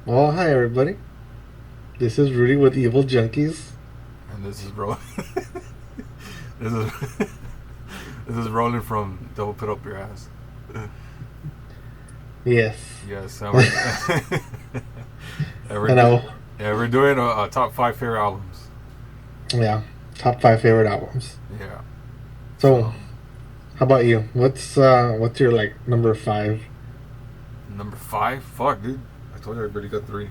Well, hi everybody. This is Rudy with EvilJunkies. And this is rolling. this is this is rolling from Double Put Up Your Ass. Yes. Yes, and we're and we're I know. yeah, we're doing a top five favorite albums. Yeah. Top five favorite albums. Yeah. So, So how about you? What's your like number five? number five, fuck, dude. I told you I already got three.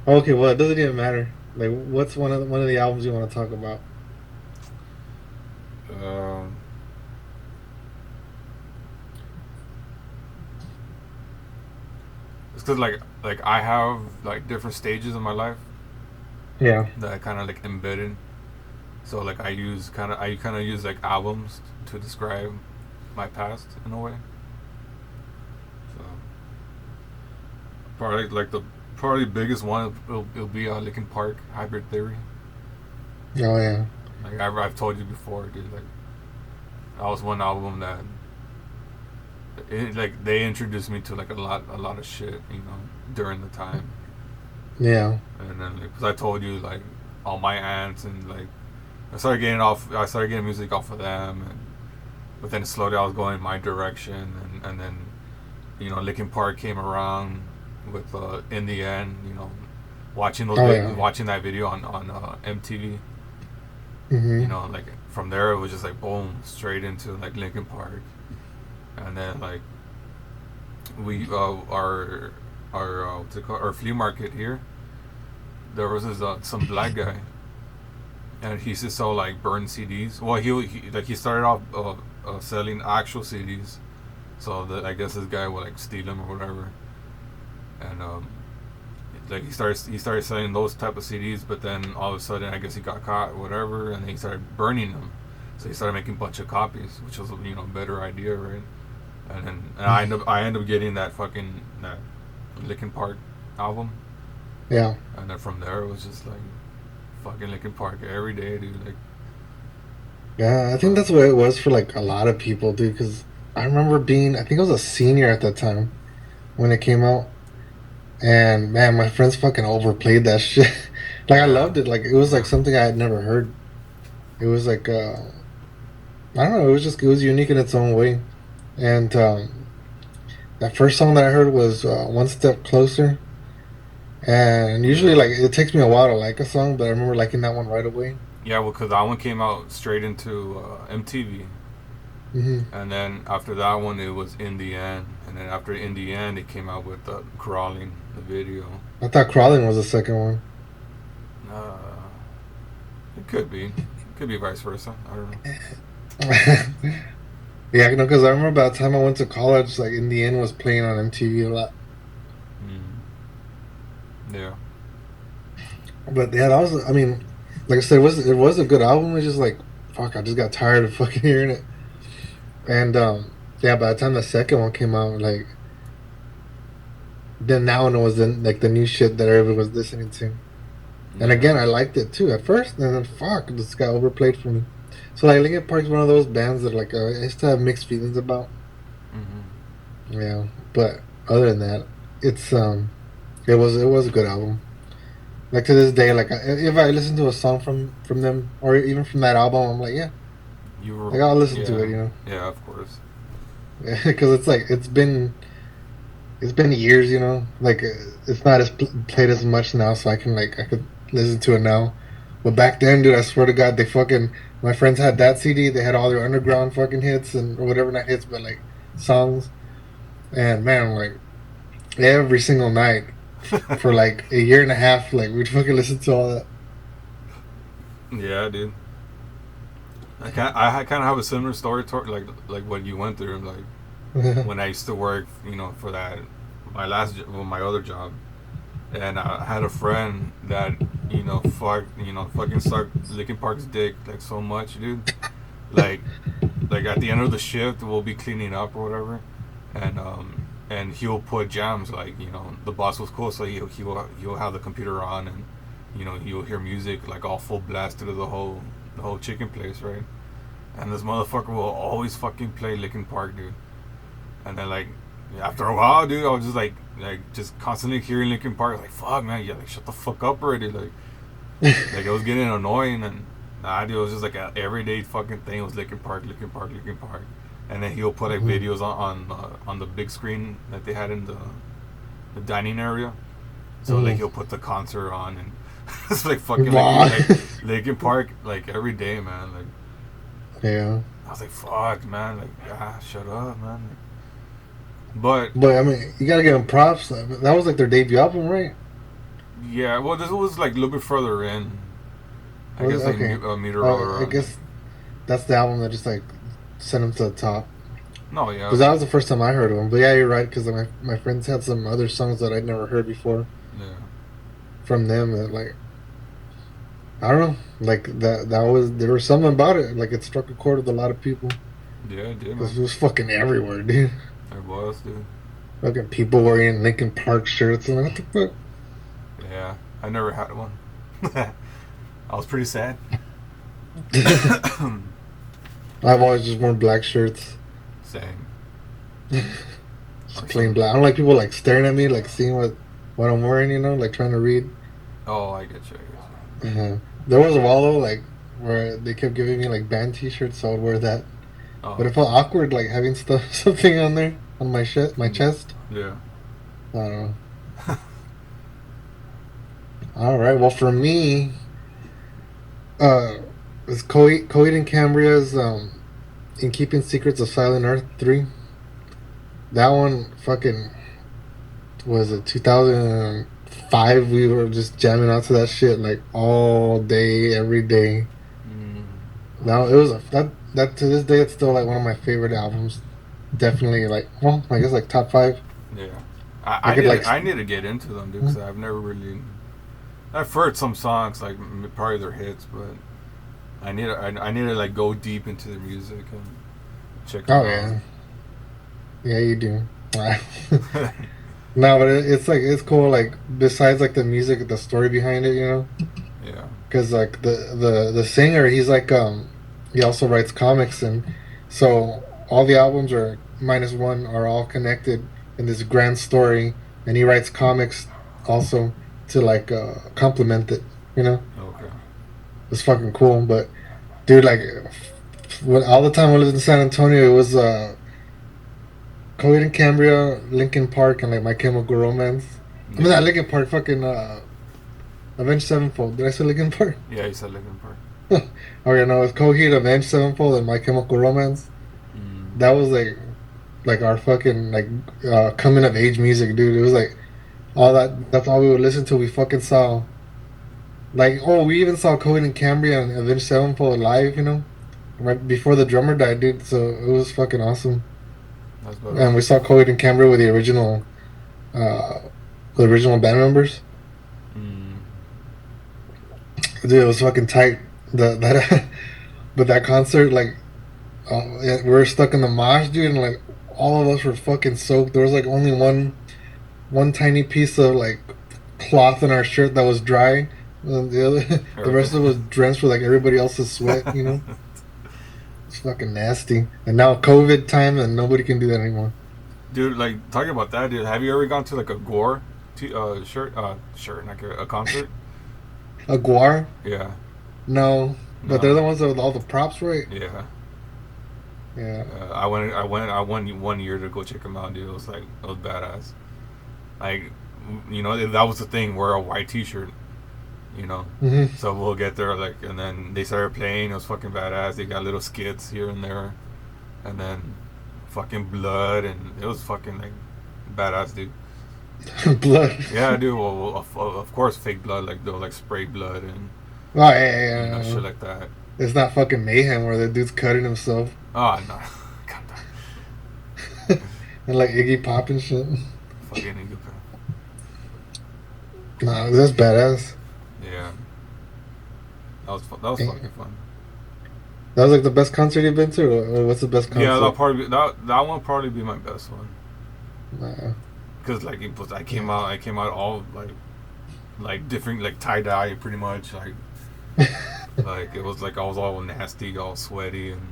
Okay, well it doesn't even matter. Like, what's one of the albums you want to talk about? Um, it's because like I have like different stages in my life Yeah. that I kind of like embedded. So like I kind of use like albums to describe my past in a way. So probably like the probably biggest one it'll be Linkin Park Hybrid Theory. Oh yeah. Like I've told you before, dude. Like that was one album that like they introduced me to like a lot of shit, during the time. Yeah. And then because I told you like all my aunts and like I started getting music off of them, and but then slowly I was going my direction, and then Linkin Park came around with in the end, Oh yeah. watching that video on MTV. Mhm. Like from there it was just like boom straight into like Linkin Park, and then like we what's it called, our flea market here. There was this some black guy, and he used to sell like burned CDs. Well, he started off selling actual CDs, so that I guess this guy would like steal them or whatever, and like he started selling those type of CDs, but then all of a sudden I guess he got caught or whatever, and then he started burning them. So he started making a bunch of copies, which was a better idea, right? And I end up getting that Linkin Park album, Yeah. and then from there it was just like fucking Linkin Park every day, dude. Like, Yeah. I think but that's what it was for like a lot of people, dude. Because I remember being, I think I was a senior at that time when it came out. And man, my friends fucking overplayed that shit. Like I yeah, loved it. Like it was like yeah, something I had never heard. It was like I don't know. It was unique in its own way. And that first song that I heard was "One Step Closer." And usually, yeah, like it takes me a while to like a song, but I remember liking that one right away. yeah. Well, because that one came out straight into MTV, Hmm. and then after that one it was In the End, and then after In the End it came out with Crawling, the video. I thought "Crawling" was the second one. Uh, it could be vice versa. I don't know. Yeah, you know, because I remember by the time I went to college, like "In the End" was playing on MTV a lot. Mm, yeah. But yeah, that was. I mean, like I said, it was a good album. It's just like fuck, I just got tired of fucking hearing it. And yeah, by the time the second one came out, like then now it was like the new shit that everybody was listening to. And Yeah. again, I liked it too at first, and then fuck, this got overplayed for me. So like Linkin Park's one of those bands that like I used to have mixed feelings about. Hmm. Yeah, but other than that, it's it was a good album. Like to this day, like if I listen to a song from them or even from that album, I'm like, yeah, You were, like I'll listen to it, yeah, you know, yeah, of course. because it's like it's been years, you know, like it's not as played as much now, so I could listen to it now. But back then, dude, I swear to God, they fucking my friends had that CD. They had all their underground fucking hits and or whatever, not hits, but like songs. And man, like every single night for like a year and a half, like we'd fucking listen to all Yeah, dude. I kind of have a similar story to like what you went through. Like that. when I used to work, for that my other job, and I had a friend that fucking sucked Linkin Park's dick like so much, dude. Like like at the end of the shift, we'll be cleaning up or whatever, and he'll put jams like the boss was cool, so he'll have the computer on, and you'll hear music like all full blast through the whole chicken place, right? And this motherfucker will always fucking play Linkin Park, dude. And then like After a while, dude, I was just like just constantly hearing Linkin Park. Like, fuck, man, yeah, like shut the fuck up already. Like it was getting annoying, and nah, dude, it was just like an everyday fucking thing. It was Linkin Park, Linkin Park, Linkin Park, and then he'll put like Mhm. videos on the big screen that they had in the dining area. So like Mhm. he'll put the concert on, and it's like fucking Wow. like Linkin Park like every day, man. Like Yeah. I was like, fuck, man. Like, shut up, man. But But I mean, you gotta give them props. That was like their debut album, right? yeah, well, this was like a little bit further in. I Was guess it? like Okay. Meteor Roller I on like guess that's the album that just like sent them to the top. no, yeah, Because that was the first time I heard of them. But yeah, you're right. Because my friends had some other songs that I'd never heard before yeah, from them. That like I don't know, like that was there was something about it. Like it struck a chord with a lot of people yeah, it did, because man. it was fucking everywhere, dude. It was, dude. Fucking people wearing Linkin Park shirts and what the fuck. Yeah, I never had one. I was pretty sad. I've always just worn black shirts, Same. just Or plain some. black. I don't like people like staring at me, like seeing what I'm wearing. You know, like trying to read. Oh, I get you. I get There was a while though, like where they kept giving me like band T-shirts, so I would wear that. you. But Oh, it felt awkward, like having stuff something on there on my chest. yeah. I don't know. All right. Well, for me, uh, it's Coheed and Cambria's "In Keeping Secrets of Silent Earth 3." That one fucking was it 2005. We were just jamming out to that shit like all day, every day. Mm, Now it was that to this day it's still like one of my favorite albums. Definitely like well, I guess like top five. yeah. I could like I need to get into them, dude, because I've never really. I've heard some songs like probably their hits, but I need to like go deep into the music and check them oh out. yeah, yeah you do. No, but it's like it's cool. Like besides like the music, the story behind it, you know, Yeah. because like the singer, he's like he also writes comics, and so all the albums are minus one are all connected in this grand story, and he writes comics also to like complement it. You know, Okay. it's fucking cool. But dude, like when all the time I lived in San Antonio, it was Coheed and Cambria, Linkin Park, and like My Chemical Romance. I mean, Yeah. not Linkin Park, fucking Avenged Sevenfold. Did I say Linkin Park? Yeah, you said Linkin Park. Okay, no, it's Coheed, Avenged Sevenfold, and My Chemical Romance. Mm. That was like our fucking like coming of age music, dude. It was like all that. That's all we would listen to. We fucking saw like we even saw Coheed and Cambria and Avenged Sevenfold live. You know, right before the drummer died, dude. So it was fucking awesome. That's And we badass. saw Coheed and Cambria with uh, the original band members. Mm. Dude, it was fucking tight. That but that concert, like, yeah, we were stuck in the mosh, dude, and like all of us were fucking soaked. There was like only one tiny piece of like cloth in our shirt that was dry. And the other, the Okay. rest of it was drenched with like everybody else's sweat. You know, it's fucking nasty. And now COVID time, and nobody can do that anymore. Dude, like talking about that, dude. Have you ever gone to like a gore shirt, like a concert? A guar? Yeah. No, but they're No. the ones with all the props, right? Yeah. Yeah. I went 1 year to go check them out, dude. It was badass. Like, that was the thing. Wear a white T-shirt, you know. Hmm. So we'll get there, like, and then they started playing. It was fucking badass. They got little skits here and there, and then fucking blood, and it was fucking like badass, dude. Blood. Yeah, dude. Well, of course, fake blood, like they'll like spray blood and Oh yeah, yeah, shit yeah. like that. It's not fucking mayhem where the dude's cutting himself Oh no, God, and like Iggy Pop and shit. fucking Eagle. Nah, that's badass. Yeah, that was fucking fun. That was like the best concert you've been to, or what's the best Yeah, concert? that one probably be my best one. Nah. Cause like I came out all like different, like tie dye pretty much, like it was like I was all nasty, all sweaty and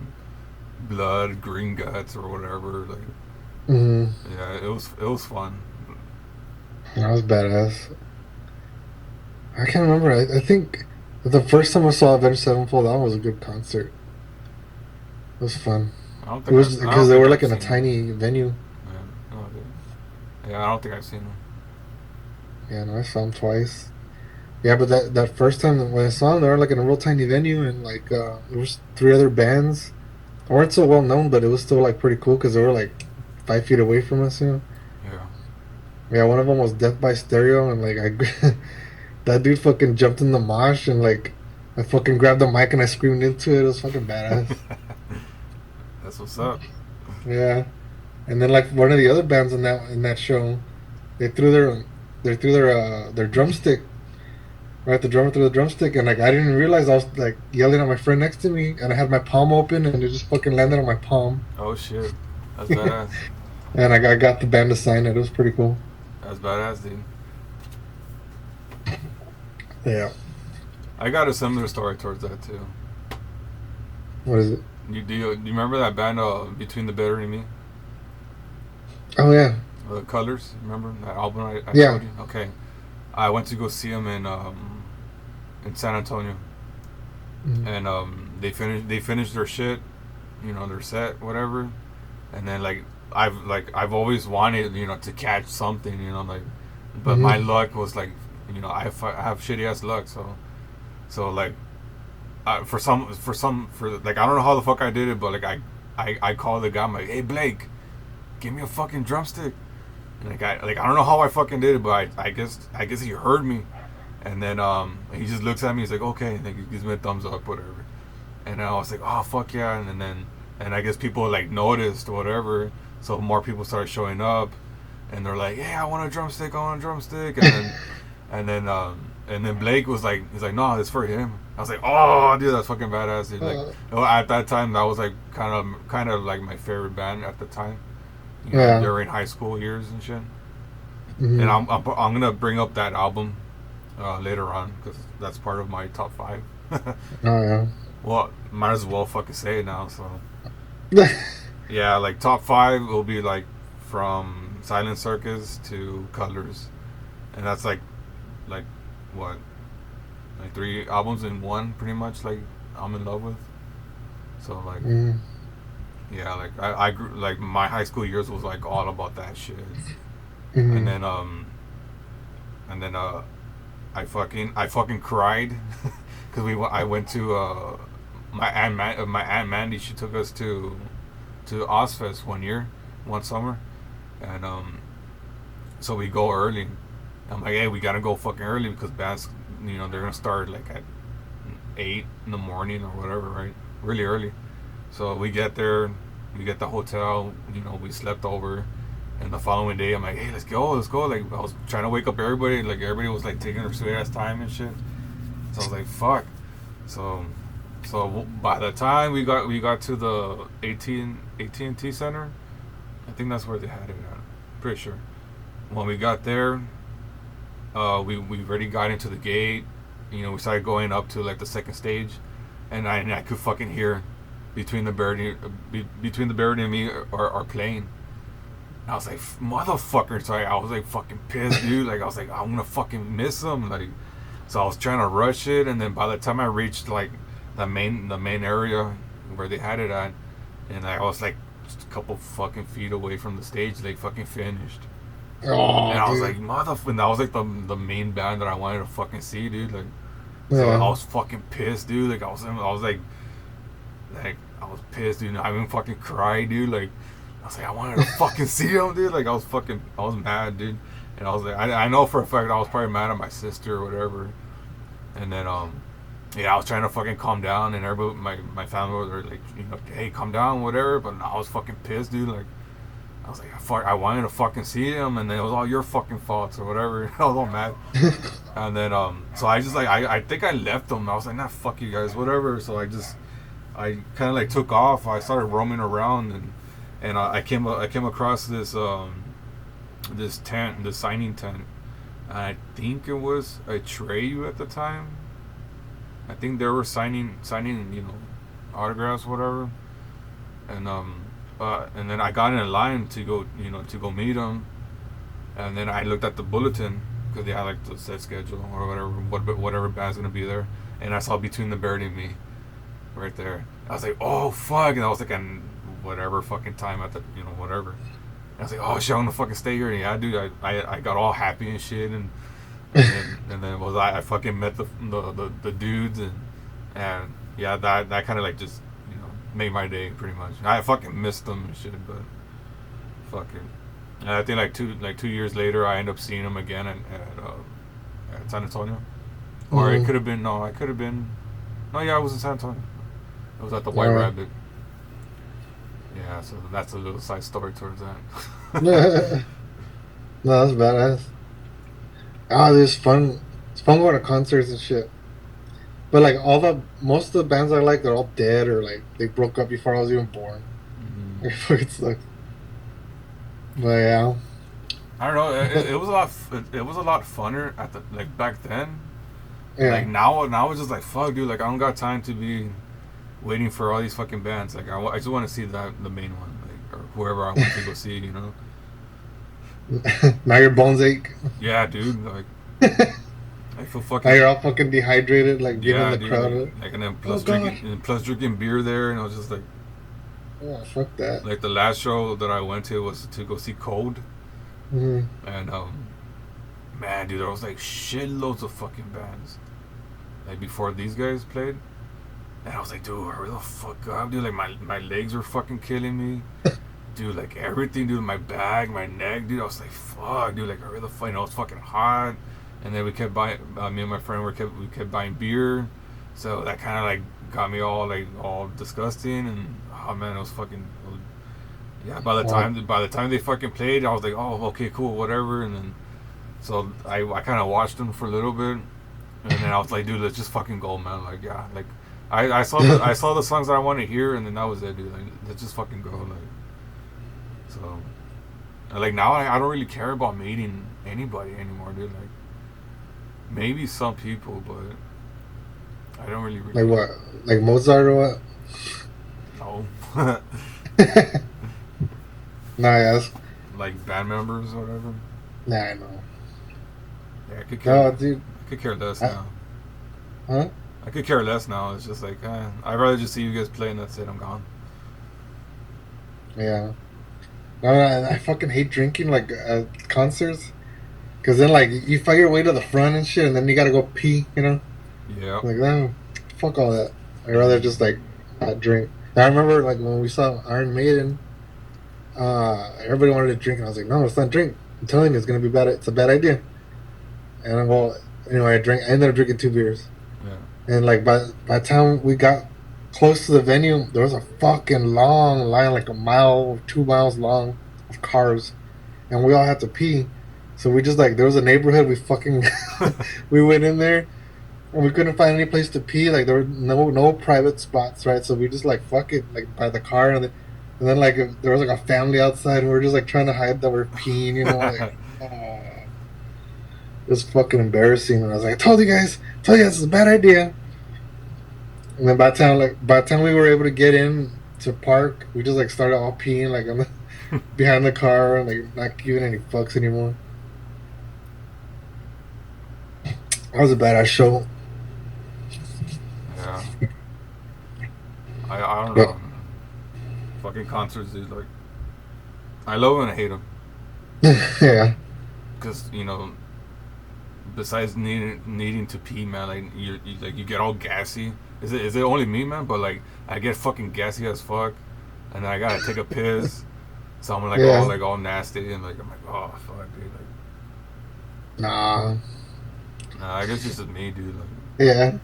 blood, green guts or whatever. Like Mm-hmm. Yeah, it was fun. That was badass. I can't remember. I think the first time I saw Avenged Sevenfold, that was a good concert. It was fun. It was I because don't they think were like I've in a seen them. tiny venue. Yeah, no, yeah, I don't think I've seen them. Yeah, no, I saw them twice. Yeah, but that first time when I saw them, they were like in a real tiny venue, and like there was three other bands. They weren't so well known, but it was still like pretty cool because they were like 5 feet away from us. Yeah. Yeah, one of them was Death by Stereo, and like I, that dude fucking jumped in the mosh, and like I fucking grabbed the mic and I screamed into it. It was fucking badass. That's what's up. Yeah, and then like one of the other bands in that show, they threw their drumstick. Right, the drummer threw the drumstick, and like I didn't realize I was like yelling at my friend next to me, and I had my palm open, and it just fucking landed on my palm. Oh shit, that's And badass. I got the band to sign it. It was pretty cool. That's badass, dude. Yeah. I got a similar story towards that too. What is it? Do you remember that band Between the Bitter and Me? Oh yeah. The Colors. Remember that album I showed Yeah. you? Okay. I went to go see them in San Antonio, Mhm. and they finished their shit, their set, whatever, and then I've always wanted to catch something, but my Mhm. luck was like, I have shitty ass luck, so like for like I don't know how the fuck I did it, but like I called the guy. I'm like, hey Blake, give me a fucking drumstick. And I don't know how I fucking did it, but I guess he heard me. And then he just looks at me. He's like, okay, and he gives me a thumbs up, whatever. And then I was like, oh fuck yeah. And I guess people like noticed or whatever. So more people started showing up, and they're like, hey, I want a drumstick. I want a drumstick. And then Blake was like, he's like, no, it's for him. I was like, oh, dude, that's fucking badass, dude. Like, Uh, at that time, that was like kind of like my favorite band at the time. yeah. During high school years and shit. And Mhm. I'm gonna bring up that album later on because that's part of my top five. Oh Well, might as well fucking say it now. So yeah. yeah, like top five will be like from Silent Circus to Colors, and that's like what, like three albums in one, pretty much. Like I'm in love with. So like Mhm. yeah, like I grew, like my high school years was like all about that shit, and Mhm. then and then I fucking cried because I went to my aunt Mandy. She took us to Ozfest one summer, and so we go early. I'm like, hey, we gotta go fucking early because bands, they're gonna start like at 8 in the morning or whatever, right? Really early. So we get there, we get the hotel, we slept over, and the following day I'm like, hey, let's go. Like I was trying to wake up everybody, like everybody was like taking their sweet ass time and shit. So I was like, fuck. So by the time we got to the AT&T Center, I think that's where they had it at. Pretty sure. When we got there, we already got into the gate. We started going up to like the second stage, and I could fucking hear between the bird and me are playing. I was like, motherfucker. So I was like fucking pissed, dude. Like I was like, I'm gonna fucking miss them. Like, so I was trying to rush it, and then by the time I reached like the main area where they had it at, and I was like just a couple fucking feet away from the stage, they fucking finished. And Oh, I was like, dude. motherfucker. And that was like the main band that I wanted to fucking see, dude. Like, so I Yeah. was fucking pissed, dude. Like I was like I was pissed, dude. I even fucking cried, dude. Like I was like, I wanted to fucking see him, dude. Like I was mad, dude. And I was like, I know for a fact I was probably mad at my sister or whatever. And then yeah, I was trying to fucking calm down, and everybody, my family were like, hey, calm down, whatever. But I was fucking pissed, dude. Like I was like, I wanted to fucking see him, and then it was all your fucking faults or whatever. I was all mad. And then so I just like I think I left them. I was like, nah, fuck you guys, whatever. So I kind of like took off. I started roaming around, and I came across this tent, this signing tent. And I think it was a Treyu at the time. I think they were signing autographs, whatever. And and then I got in a line to go, to go meet him, and then I looked at the bulletin because they had like the set schedule or whatever band's gonna be there, and I saw Between the Bird and Me right there. I was like, oh fuck, and I was like, and whatever fucking time at the, whatever. I was like, oh shit, I'm gonna fucking stay here. And yeah, dude, I got all happy and shit, and then was I fucking met the dudes, and yeah, that kind of like just made my day pretty much. I fucking missed them and shit, but fucking. And I think like 2 years later, I end up seeing them again at San Antonio, or it could have been no, I could have been no, yeah, I was in San Antonio. It was at the White Rabbit. Yeah, so that's a little side story towards that. No, that's badass. Ah, it's fun. It's fun going to concerts and shit. But like most of the bands I like, they're all dead or like they broke up before I was even born. Mm-hmm. Like fucking sucks. But yeah, I don't know. It was a lot. It was a lot funner at the like back then. yeah. Like now it's just like fuck, dude. Like I don't got time to be waiting for all these fucking bands. Like I just want to see the main one, like or whoever I want to go see. Now your bones ache. Yeah, dude. Like I feel fucking. Now you're all fucking dehydrated, like being in the dude, crowd. like and then plus drinking beer there, and I was just like, oh fuck that. like the last show that I went to was to go see Cold, Mm-hmm. and man, dude, there was like shitloads of fucking bands, like before these guys played, and I was like, dude, hurry the fuck up, dude. Like my legs were fucking killing me, dude. Like everything, dude. My back, my neck, dude. I was like, fuck, dude. Like hurry the fuck. It's fucking hot. And then we kept buying. Me and my friend we kept buying beer, so that kind of like got me all disgusting. And oh man, it was fucking. Yeah, by the time they fucking played, I was like, oh, okay, cool, whatever. And then, so I kind of watched them for a little bit, and then I was like, dude, let's just fucking go, man. Like, yeah, like I saw the songs that I wanted to hear, and then that was it, dude. Like, let's just fucking go, like. So, like now I don't really care about meeting anybody anymore, dude. Like, maybe some people, but I don't really. Like what? Like Mozart or what? No. Nah, yes. Like band members or whatever. Nah, I know. Yeah, I could care. No, dude. I could care less now. Huh? I could care less now. It's just like I'd rather just see you guys play and that's it. I'm gone. Yeah. No, I fucking hate drinking like at concerts, cause then like you fight your way to the front and shit, and then you gotta go pee. Yeah. Like no, fuck all that. I'd rather just like not drink. I remember like when we saw Iron Maiden, everybody wanted to drink, and I was like, no, let's not drink. I'm telling you, it's gonna be bad. It's a bad idea. And well, anyway, I ended up drinking 2 beers. Yeah. And like by the time we got close to the venue, there was a fucking long line, like a mile, 2 miles long, of cars, and we all had to pee. So we just like there was a neighborhood. We fucking we went in there, and we couldn't find any place to pee. Like there were no private spots, right? So we just like fuck it, like by the car, and then like there was like a family outside, and we were just like trying to hide that we're peeing, like. It was fucking embarrassing. And I was like, I told you guys, this is a bad idea. And then by the time we were able to get in to park, we just like started all peeing like on behind the car, and like not giving any fucks anymore. That was a badass show. Yeah. I don't know. Fucking concerts, dude. Like, I love them and I hate them. Yeah. Because besides needing to pee, man, like you get all gassy. Is it only me, man? But like I get fucking gassy as fuck, and then I gotta take a piss, so I'm like all nasty, and like I'm like, oh fuck, dude. Like, Nah, I guess it's just me, dude. Like, yeah.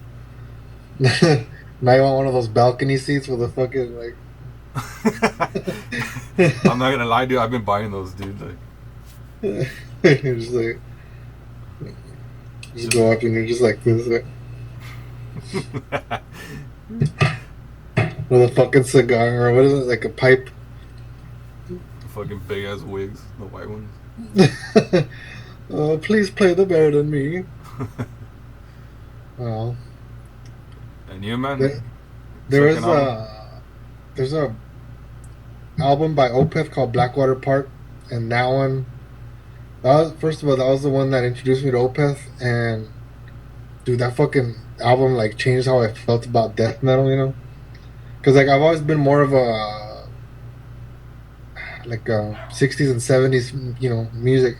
Now you want one of those balcony seats with a fucking like. I'm not gonna lie, dude. I've been buying those, dude. Like, You're just like. Just go up and you're just like this. Like, with a fucking cigar, or what is it, like a pipe? Fucking big ass wigs, the white ones. Oh, please play the better than me. Oh. And you, man? There's a album by Opeth called Blackwater Park, and that was, first of all, that was the one that introduced me to Opeth, and dude, that fucking album like changed how I felt about death metal, you know? Because like I've always been more of a like 60s and 70s, you know, music.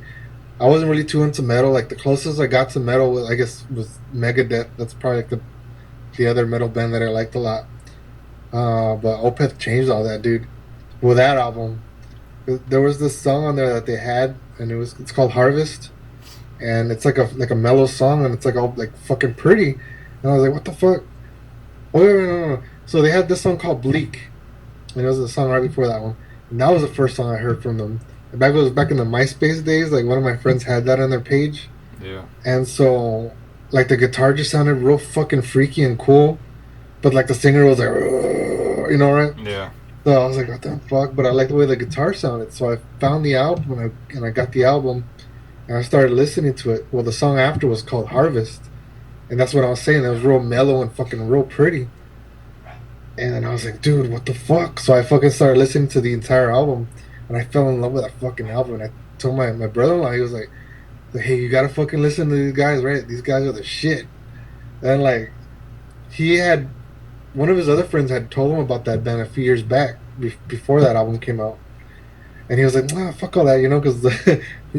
I wasn't really too into metal. Like the closest I got to metal was, I guess, was Megadeth. That's probably like the other metal band that I liked a lot. But Opeth changed all that, dude. With that album, there was this song on there that they had, and it's called Harvest, and it's like a mellow song, and it's like all like fucking pretty, and I was like, what the fuck? Oh wait, no. So they had this song called Bleak, and it was the song right before that one, and that was the first song I heard from them. And back it was back in the MySpace days. Like one of my friends had that on their page, Yeah. and so like the guitar just sounded real fucking freaky and cool, but like the singer was like, "Ugh," you know, right? Yeah. So I was like, what the fuck? But I like the way the guitar sounded. So I found the album and I got the album and I started listening to it. Well, the song after was called Harvest. And that's what I was saying. It was real mellow and fucking real pretty. And then I was like, dude, what the fuck? So I fucking started listening to the entire album and I fell in love with that fucking album. And I told my brother in law, he was like, hey, you gotta fucking listen to these guys, right? These guys are the shit. And like, he had one of his other friends had told him about that band a few years back before that album came out, and he was like, "Nah, fuck all that," you know, because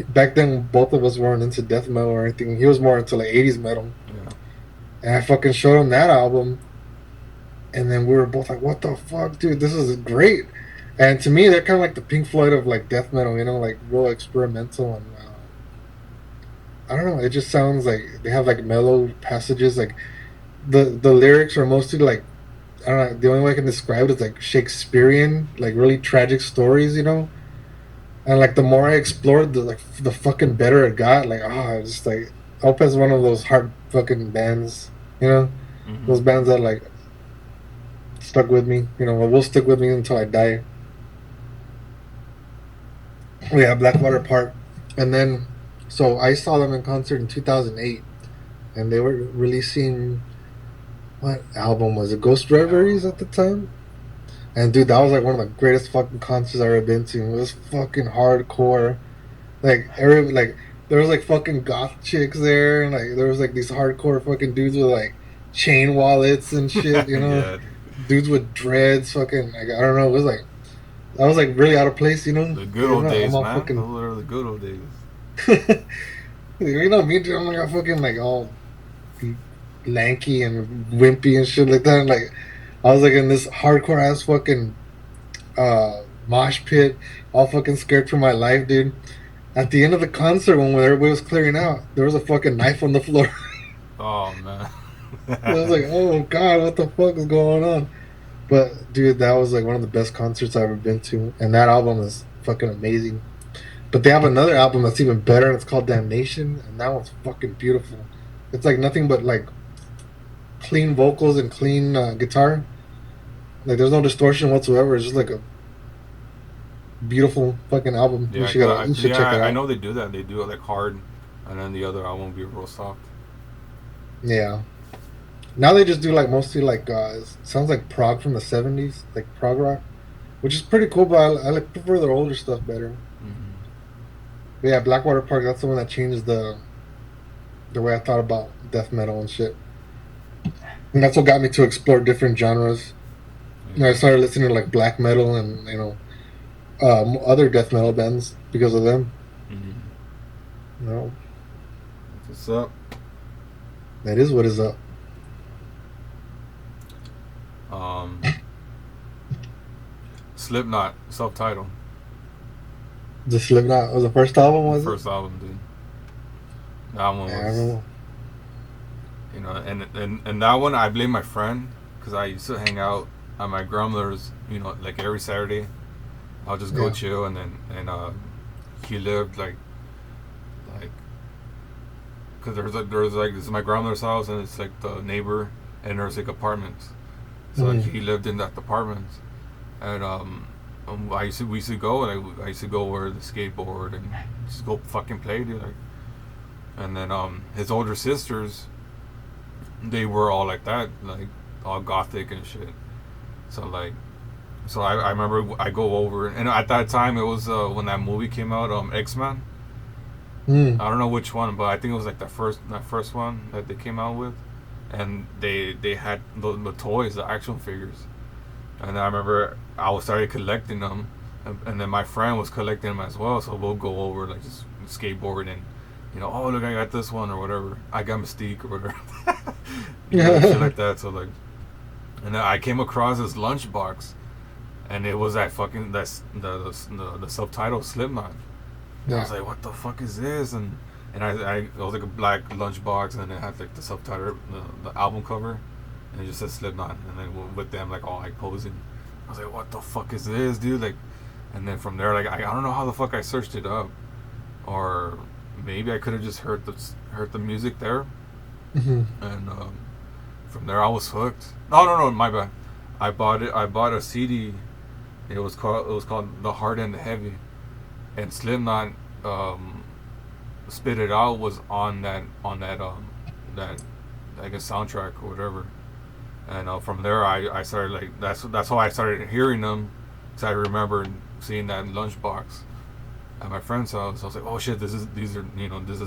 back then both of us weren't into death metal or anything. He was more into like '80s metal, Yeah. and I fucking showed him that album, and then we were both like, "What the fuck, dude? This is great." And to me, they're kind of like the Pink Floyd of like death metal, you know, like real experimental and I don't know. It just sounds like they have like mellow passages. Like the lyrics are mostly like I don't know. The only way I can describe it is like Shakespearean, like really tragic stories, you know. And like the more I explored, the fucking better it got. Like it's just like Opeth is one of those hard fucking bands, you know. Mm-hmm. Those bands that like stuck with me, you know, or will stick with me until I die. Yeah, Blackwater Park, and then so I saw them in concert in 2008, and they were releasing what album was it? Ghost Reveries at the time. And dude, that was like one of the greatest fucking concerts I've ever been to. It was fucking hardcore. Like there was like fucking goth chicks there, and like there was like these hardcore fucking dudes with like chain wallets and shit. You know, Yeah. dudes with dreads. Fucking like I don't know. It was like I was like really out of place. You know, The good old I'm days, all man. fucking. Those are the good old days. You know me, dude. I'm like fucking like all lanky and wimpy and shit like that. And, like I was like in this hardcore ass fucking mosh pit, all fucking scared for my life, dude. At the end of the concert, when everybody was clearing out, there was a fucking knife on the floor. Oh man. I was like, oh god, what the fuck is going on? But dude, that was like one of the best concerts I've ever been to, and that album is fucking amazing. But they have another album that's even better, and it's called Damnation, and that one's fucking beautiful. It's like nothing but like clean vocals and clean guitar. Like there's no distortion whatsoever. It's just like a beautiful fucking album. Yeah, You should check it I out. know they do that. They do it like hard, and then the other album will be real soft. Yeah. Now they just do like mostly like sounds like prog from the '70s, like prog rock, which is pretty cool. But I like prefer their older stuff better. Mm-hmm. But yeah, Blackwater Park. That's the one that changed the way I thought about death metal and shit. And that's what got me to explore different genres. You know, I started listening to like black metal and other death metal bands because of them. Mm-hmm. You know, What's up? that is what is up. Um, Slipknot, self-titled. The Slipknot was the first album, was it? First album, dude. That one Yeah, I was, remember. and that one I blame my friend because I used to hang out at my grandmother's, like every Saturday. I'll just go Yeah. chill, and he lived like because there's like this is my grandmother's house, and it's like the neighbor, and there's like apartments. So like, Mhm. he lived in that apartment, and we used to go, and I used to go wear the skateboard and just go fucking play, dude. Like, and then his older sisters, they were all like that, like all gothic and shit. So like, So I remember I go over, and at that time it was when that movie came out, X-Men. Mm. I don't know which one, but I think it was like that first one that they came out with, and they had the toys, the action figures, and I remember I was started collecting them, and then my friend was collecting them as well. So we'll go over like just skateboard and oh look I got this one or whatever. I got Mystique or whatever, shit like that. So like, and then I came across this lunchbox, and it was that fucking the subtitle Slipknot. And I Yeah. was like, what the fuck is this? And it was like a black lunchbox, and it had like the subtitle, the album cover, and it just said Slipknot, and then with them like all like posing. I was like, what the fuck is this, dude? Like, and then from there, like I don't know how the fuck I searched it up, or maybe I could have just heard the music there, Hmm. and from there I was hooked. No, my bad. I bought it. I bought a CD. It was called The Hard and the Heavy, and Slipknot Spit It Out was on that I guess soundtrack or whatever. And from there I started like that's how I started hearing them. So I remember seeing that lunchbox at my friend's house. I was like, oh shit, this is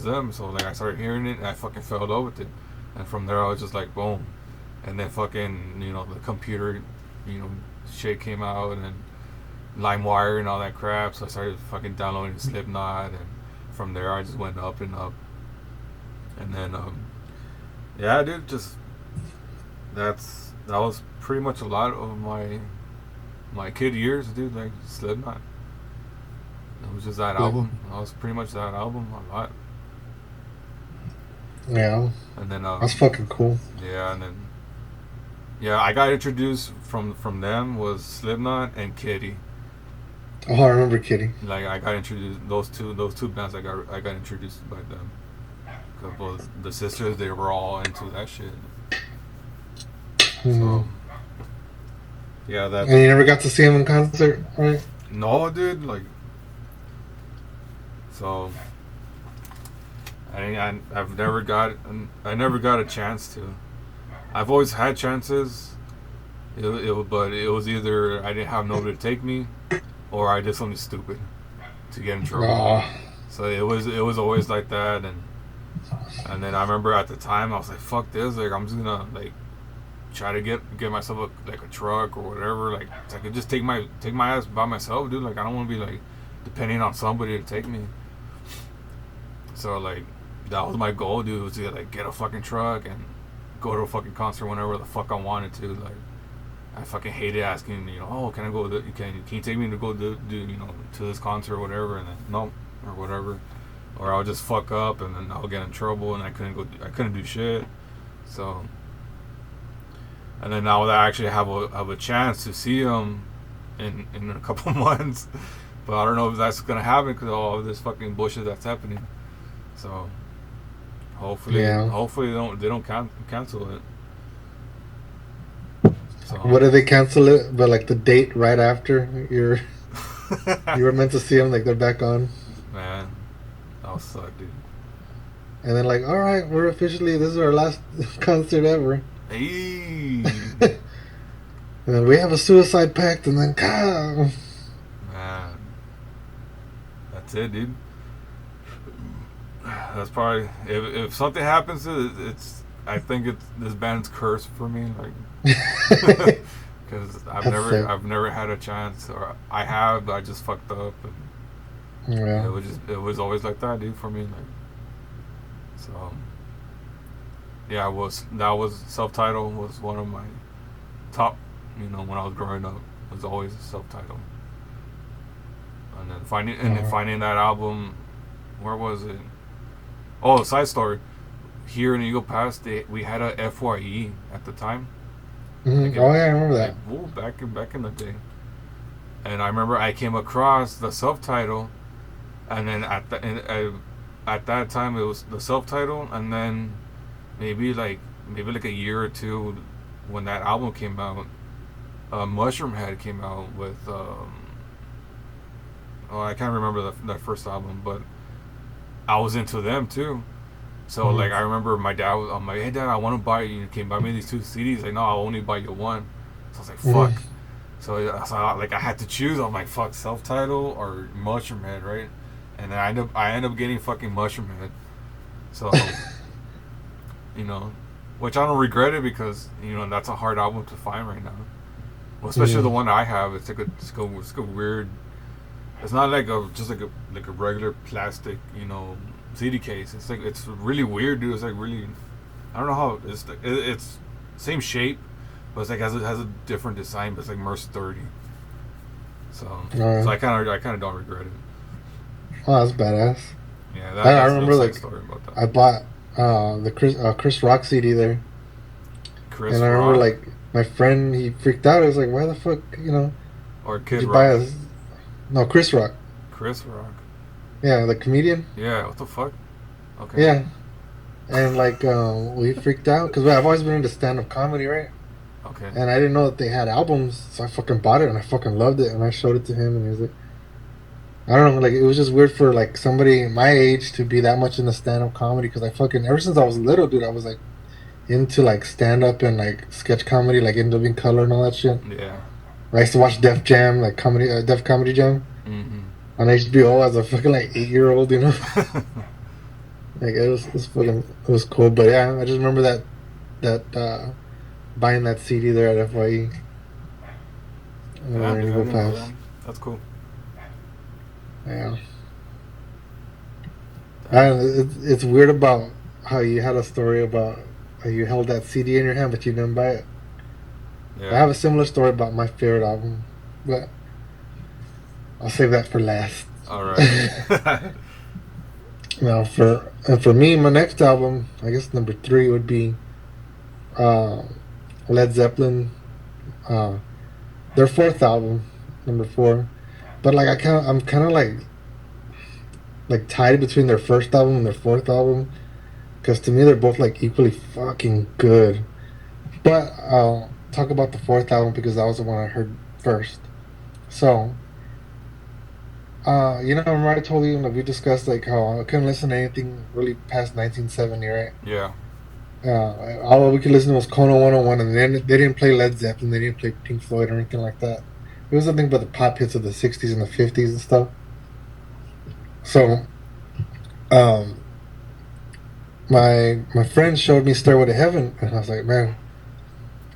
them. So like I started hearing it, and I fucking fell in love with it. And from there I was just like boom. And then fucking the computer you know shit came out, and LimeWire and all that crap. So I started fucking downloading Slipknot, and from there I just went up and up. And then yeah, dude, just that was pretty much a lot of my kid years, dude. Like Slipknot. It was just that Like, album. That was pretty much that album a lot. yeah, And then that's fucking cool. yeah, and then yeah, I got introduced from them was Slipknot and Kitty. Oh, I remember Kitty. Like I got introduced those two bands. I got introduced by them. Cause both the sisters, they were all into that shit. Hmm. So yeah, that And you never got to see him in concert, right? no, dude. Like so, I never got a chance to. I've always had chances, but it was either I didn't have nobody to take me, or I did something stupid to get in trouble. Oh, So it was always like that, and then I remember at the time I was like, fuck this, like I'm just gonna like try to get myself a truck or whatever, like so I could just take my ass by myself, dude. Like I don't want to be like depending on somebody to take me. So like that was my goal, dude, was to like get a fucking truck and go to a fucking concert whenever the fuck I wanted to. Like I fucking hated asking, oh, can I go? Can you take me to go do to this concert or whatever? And then no, or whatever, or I'll just fuck up and then I'll get in trouble and I couldn't do shit. So, and then now that I actually have a chance to see them in a couple months, but I don't know if that's gonna happen because of all of this fucking bullshit that's happening. So, yeah. hopefully they don't cancel it. So. What did they cancel it? But like the date right after you were meant to see them, like they're back on, Man, that would suck, dude. and then like, all right, we're officially this is our last concert ever, Hey, and then we have a suicide pact, and then God. man, that's it, dude. That's probably if something happens to it, I think it's this band's curse for me, like because That's it. I've never had a chance, or I have, but I just fucked up, and Yeah. it was always like that, dude, for me, like so. Yeah, that was self-title was one of my top, when I was growing up, was always self-title, and then finding that album, where was it? Oh, side story. Here in Eagle Pass, we had a FYE at the time. Like Oh yeah, I remember that. back in the day. And I remember I came across the self-title, and then at that time it was the self-title, and then maybe like a year or two when that album came out, Mushroom Head came out with I can't remember that first album, but I was into them too. So Mhm. like I remember my dad was, I'm like, hey dad, I want to buy you. Can you buy me these two CDs? Like no, I'll only buy you one. So I was like, Mhm. fuck. So like I had to choose. I'm like, fuck, self title or Mushroom Head, right? And then I end up getting fucking Mushroom Head. So you know, which I don't regret it because that's a hard album to find right now. Well, especially the Mm. one I have. It's like a weird. It's not like a just like a regular plastic CD case. It's really weird, dude. It's like really. I don't know how it's same shape, but it's like has a different design. But it's like Merce 30. So Uh, I kind of don't regret it. oh, that's badass. Yeah, I that's a little remember side like story about that. I bought the Chris Rock CD there, and Chris I remember Rock like my friend he freaked out. I was like, why the fuck or did Kid you buy Rock? a no Chris Rock? Chris Rock. Yeah, the comedian. Yeah, what the fuck? Okay. Yeah, and like we freaked out because I've always been into stand up comedy, right? Okay. And I didn't know that they had albums, so I fucking bought it and I fucking loved it. And I showed it to him, and he was like, I don't know, like it was just weird for like somebody my age to be that much into stand up comedy because I fucking ever since I was little, dude, I was like into like stand up and like sketch comedy, like in Living Color and all that shit. Yeah. I used to watch Def Jam, like Def Comedy Jam Mm-hmm. on HBO as a fucking like 8-year-old, you know. Like it was fucking it was cool, but yeah, I just remember that buying that CD there at FYE Yeah, over in dude, I Eagle didn't know Pass. that. That's cool. Yeah. Damn. And it's weird about how you had a story about how you held that CD in your hand, but you didn't buy it. I Yeah. have a similar story about my favorite album, but I'll save that for last. All right. Now, for me, my next album, I guess number three would be uh, Led Zeppelin, uh, their fourth album, number four. But like I'm kind of like tied between their first album and their fourth album because to me they're both like equally fucking good. But I'll talk about the fourth album because that was the one I heard first. So, remember I told you like we discussed like how I couldn't listen to anything really past 1970, right? Yeah. All we could listen to was Kona 101, and they didn't play Led Zeppelin, they didn't play Pink Floyd or anything like that. It was something about the pop hits of the 60s and the 50s and stuff. So, um, my friend showed me Stairway to Heaven, and I was like, man,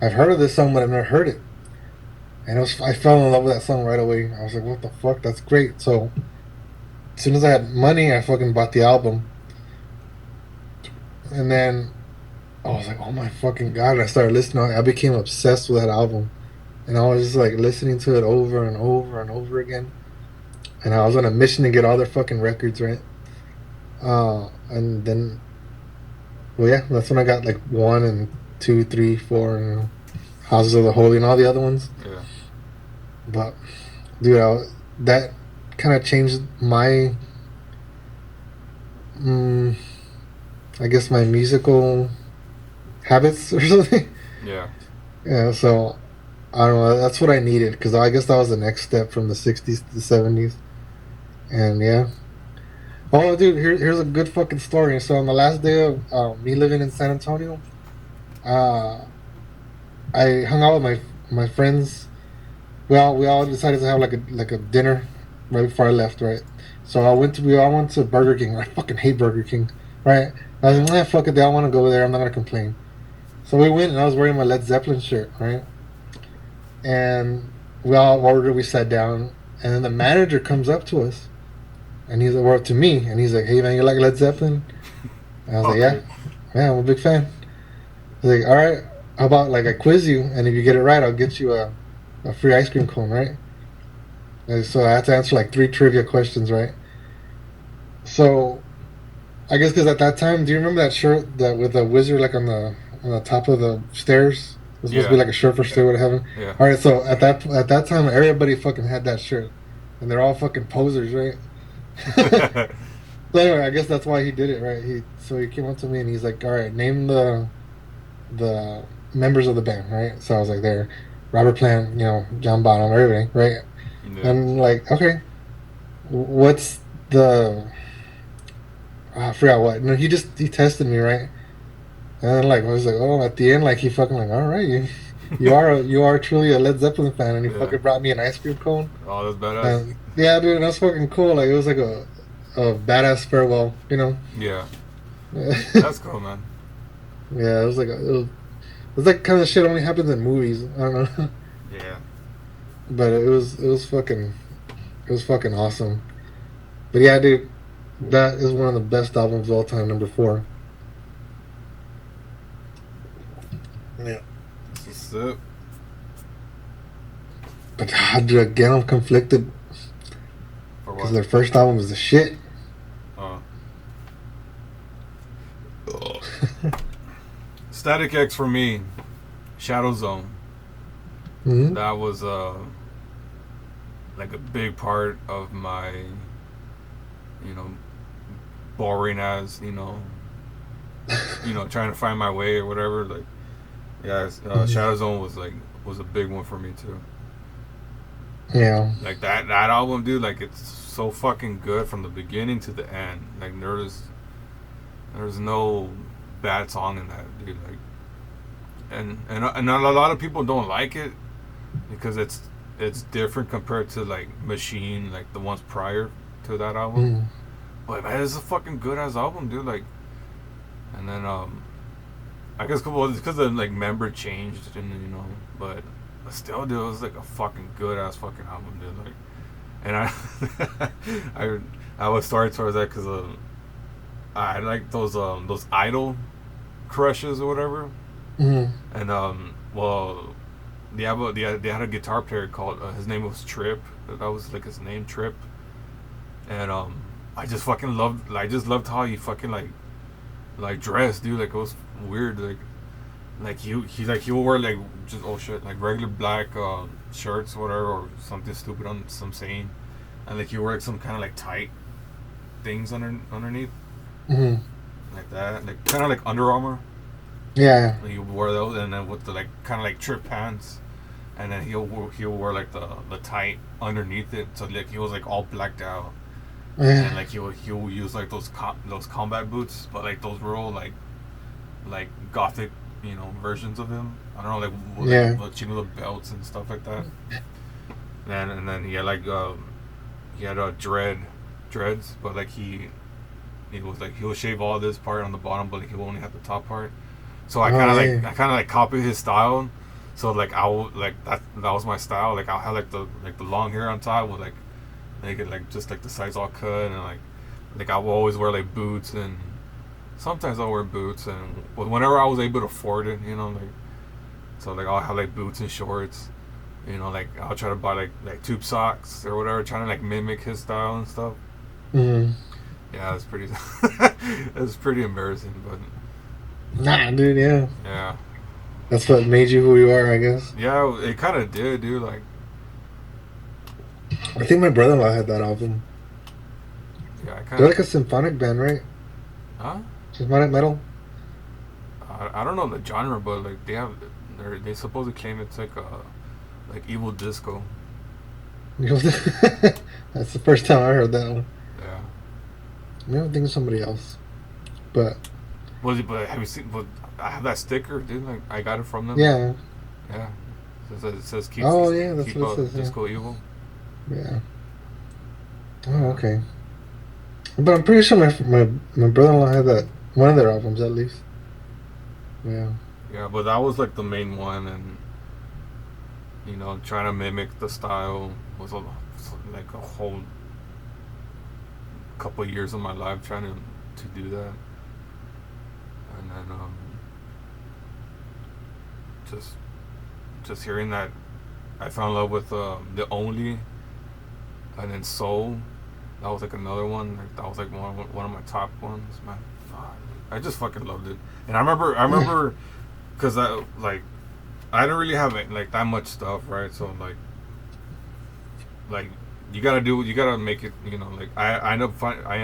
I've heard of this song, but I've never heard it. And I fell in love with that song right away. I was like, what the fuck? That's great. So as soon as I had money, I fucking bought the album. And then I was like, oh my fucking god. And I started listening. I became obsessed with that album. And I was just like listening to it over and over and over again. And I was on a mission to get all their fucking records, right? And then, well, yeah, that's when I got like one and two, three, four, Houses of the Holy and all the other ones. Yeah. But dude, that kind of changed my, mm, I guess my musical habits or something. Yeah. Yeah, so I don't know. That's what I needed because I guess that was the next step from the '60s to the '70s. And yeah. Oh, dude, here's a good fucking story. So on the last day of me living in San Antonio, uh, I hung out with my friends. We all decided to have like a dinner right before I left, right? So we all went to Burger King. I fucking hate Burger King, right? I was Yeah. like, fuck it, they all want to go there. I'm not gonna complain. So we went, and I was wearing my Led Zeppelin shirt, right? And we all ordered. We sat down, and then the manager comes up to us, and he's like, "Well, to me," and he's like, "Hey man, you like Led Zeppelin?" And I was like, "Yeah, Okay. yeah, I'm a big fan." He's like, "All right, how about like I quiz you, and if you get it right, I'll get you a free ice cream cone, right?" And so I had to answer like three trivia questions, right? So I guess because at that time, do you remember that shirt that with the wizard like on the top of the stairs? It was supposed to be Yeah. like a shirt for Stairway to Heaven. Yeah. All right, so at that time, everybody fucking had that shirt, and they're all fucking posers, right? So anyway, I guess that's why he did it, right? He came up to me and he's like, "All right, name the members of the band, right?" So I was like, "There, Robert Plant, John Bonham, everything, right?" Yeah. And like, okay, what's the I forgot what. No, he tested me, right? And then like I was like, oh, at the end, like he fucking like, all right, You are truly a Led Zeppelin fan, and he Yeah. fucking brought me an ice cream cone. Oh, that's badass. And yeah, dude, that's fucking cool. Like it was like a badass farewell, you know. Yeah. Yeah, That's cool, man. it was like it was like kind of shit only happens in movies. I don't know, Yeah. but it was fucking awesome. But yeah, dude, that is one of the best albums of all time. Number four. Yeah, That's what's up. but dude, again, I'm conflicted For because what? their first album is the shit. Oh. Static X for me. Shadow Zone. Hmm. That was like a big part of my, you know, boring as, trying to find my way or whatever. Like, yeah, Hmm. Shadow Zone was a big one for me too. Yeah. Like that album, dude. Like it's so fucking good from the beginning to the end. Like there's no bad song in that, dude. Like and a lot of people don't like it because it's different compared to like Machine, like the ones prior to that album. Mm. But man, it's a fucking good ass album, dude. Like, and then I guess because the like member changed and but still, dude, it was like a fucking good ass fucking album, dude. Like, and I I was sorry towards that because I had like those idol crushes or whatever, Mm. and well, they had a guitar player called his name was Trip. That was like his name, Trip, and I just loved how he fucking like dressed, dude. Like it was weird, like he will wear like just oh shit like regular black shirts or whatever or something stupid on some saying, and like he wore like some kind of like tight things underneath Mm. like that, like kind of like Under Armour. Yeah. Like, he wore those, and then with the like kind of like trip pants, and then he'll wear like the tight underneath it, so like he was like all blacked out, and then Yeah. like he'll use like those combat boots, but like those real like gothic versions of him. I don't know Yeah. like the belts and stuff like that. And then he had like he had dreads, but like he was like he'll shave all this part on the bottom, but like he'll only have the top part. So Oh yeah. I kind of like copied his style. So like I will like that was my style. Like I'll have like the long hair on top with like make it like just like the sides all cut and like I will always wear like boots and sometimes I'll wear boots and whenever I was able to afford it, like so like I'll have like boots and shorts. Like I'll try to buy like tube socks or whatever, trying to like mimic his style and stuff. Mm. Yeah, it's pretty it's pretty embarrassing, but Nah, dude. Yeah. yeah. That's what made you who you are, I guess. Yeah, it kind of did, dude. Like, I think my brother-in-law had that album. yeah, I kind They're of, like a symphonic band, right? huh? Symphonic metal. I don't know the genre, but like they supposedly claim it's like evil disco. That's the first time I heard that one. Yeah. Maybe I'm thinking of somebody else. But But have you seen? But I have that sticker, dude. Like I got it from them. yeah. Yeah. It says Oh yeah, that's keep what it says. Yeah. disco evil. Yeah. Oh Yeah. okay. But I'm pretty sure my brother-in-law had that one of their albums at least. Yeah. Yeah, but that was like the main one, and trying to mimic the style like a whole couple of years of my life trying to do that, and then just just hearing that I fell in love with the Only, and then Soul. That was like another one. Like, that was like one of my top ones, man. I just fucking loved it, and I remember, because I didn't really have like that much stuff, right? So like you gotta make it, like I end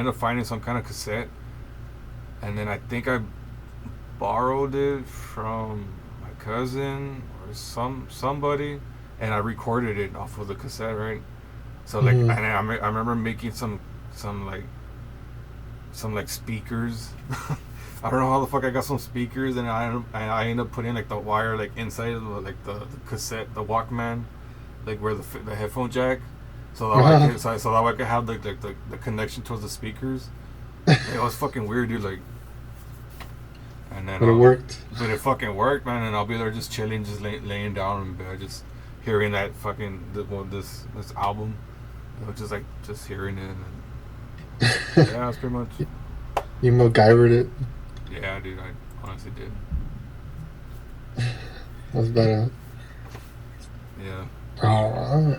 up finding some kind of cassette, and then I think I borrowed it from my cousin or somebody, and I recorded it off of the cassette, right? So like, Mm-hmm. and I remember making some like speakers I don't know how the fuck I got some speakers, and I ended up putting like the wire like inside of the cassette, the Walkman, like where the headphone jack, so that I could so that I could have the connection towards the speakers. Like, it was fucking weird, dude. Like, and then But it worked. but it fucking worked, man. And I'll be there just chilling, just laying down in bed, just hearing that fucking this album. It was just like just hearing it. And, yeah, that's pretty much. You MacGyvered it. Yeah, dude, I honestly did. That's better. Yeah. Oh,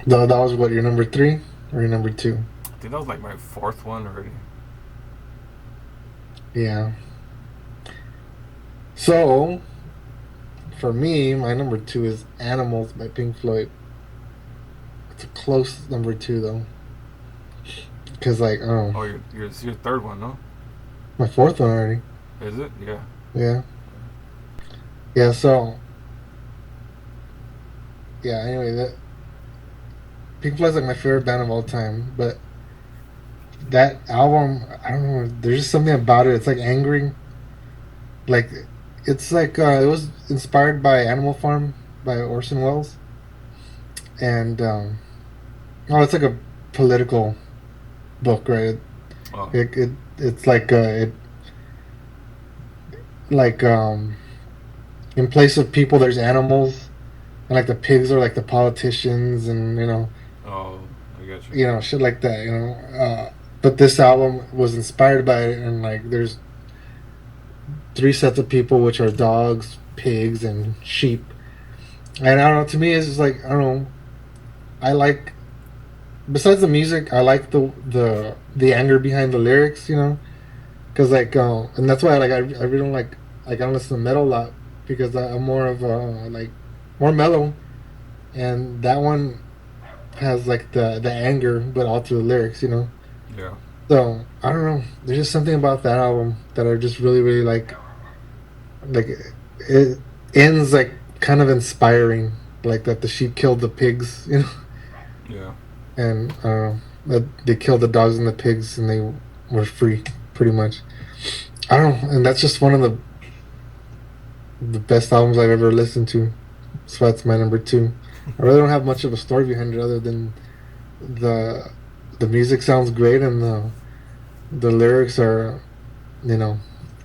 that was what, your number 3 or your number 2? I think that was like my 4th one already. Yeah. So, for me, my number 2 is Animals by Pink Floyd. It's a close number 2, though. Because, like, oh. Oh, it's your 3rd one, no? My 4th one already. Is it? Yeah. Yeah. Yeah, so. Yeah, anyway, Pink Floyd's like my favorite band of all time. But that album, I don't know, there's just something about it. It's like angering. Like, it's like, it was inspired by Animal Farm by Orson Welles. And, oh, it's like a political book, right? Oh. It's like in place of people there's animals, and like the pigs are like the politicians, and Oh, I got you. shit like that, but this album was inspired by it, and like there's 3 sets of people, which are dogs, pigs, and sheep. And I don't know, to me it's just like, I don't know, I like, besides the music, I like the anger behind the lyrics, because like, and that's why like I really don't like I don't listen to metal a lot, because I'm more of like more mellow, and that one has like the anger, but all through the lyrics. Yeah. So I don't know. There's just something about that album that I just really really like. Like, it ends like kind of inspiring, like that the sheep killed the pigs. Yeah. And that they killed the dogs and the pigs, and they were free, pretty much. I don't know, and that's just one of the best albums I've ever listened to. So that's my number 2. I really don't have much of a story behind it, other than the the music sounds great, and the lyrics are,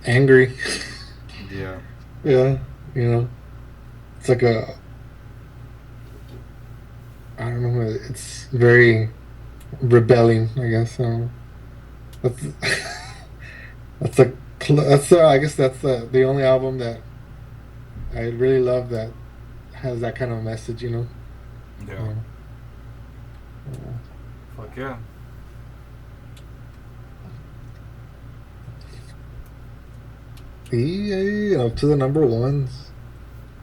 angry. Yeah. Yeah, it's like I don't know, it's very rebelling, I guess. So that's I guess that's the only album that I really love that has that kind of message. Yeah. Yeah. Fuck yeah. Yeah, up to the number 1s.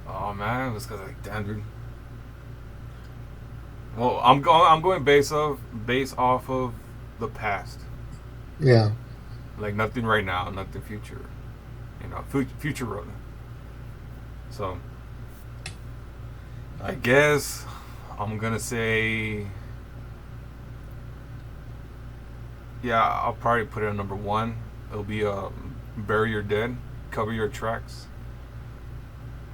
Oh man, it's cause like damn, dude. Well, I'm going based off of the past. Yeah. Like nothing right now, nothing future. Future road. So I guess I'm gonna say, yeah, I'll probably put it at number 1. It'll be Bury Your Dead, Cover Your Tracks.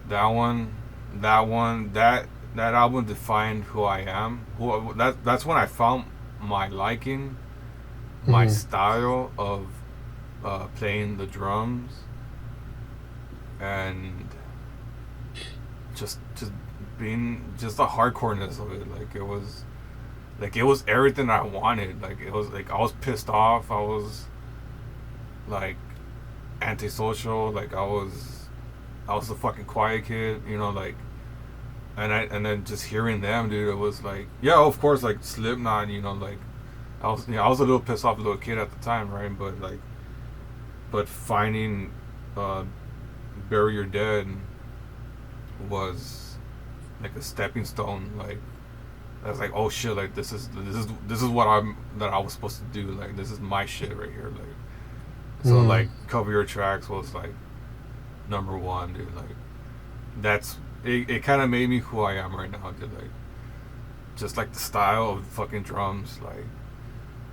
That one, that album defined who I am. That's when I found my liking, my style of playing the drums, and just being just the hardcoreness of it. It was everything I wanted. Like, it was like I was pissed off. I was like antisocial. Like, I was the fucking quiet kid. Like, and then just hearing them, dude, it was like, yeah, of course, like Slipknot. Like, I was a little pissed off little kid at the time, right? But finding Bury Your Dead was like a stepping stone. Like, I was like, oh shit, like this is what I was supposed to do. Like, this is my shit right here. Like, so like Cover Your Tracks was like number 1, dude. Like, that's it kind of made me who I am right now, dude. Like, just like the style of fucking drums,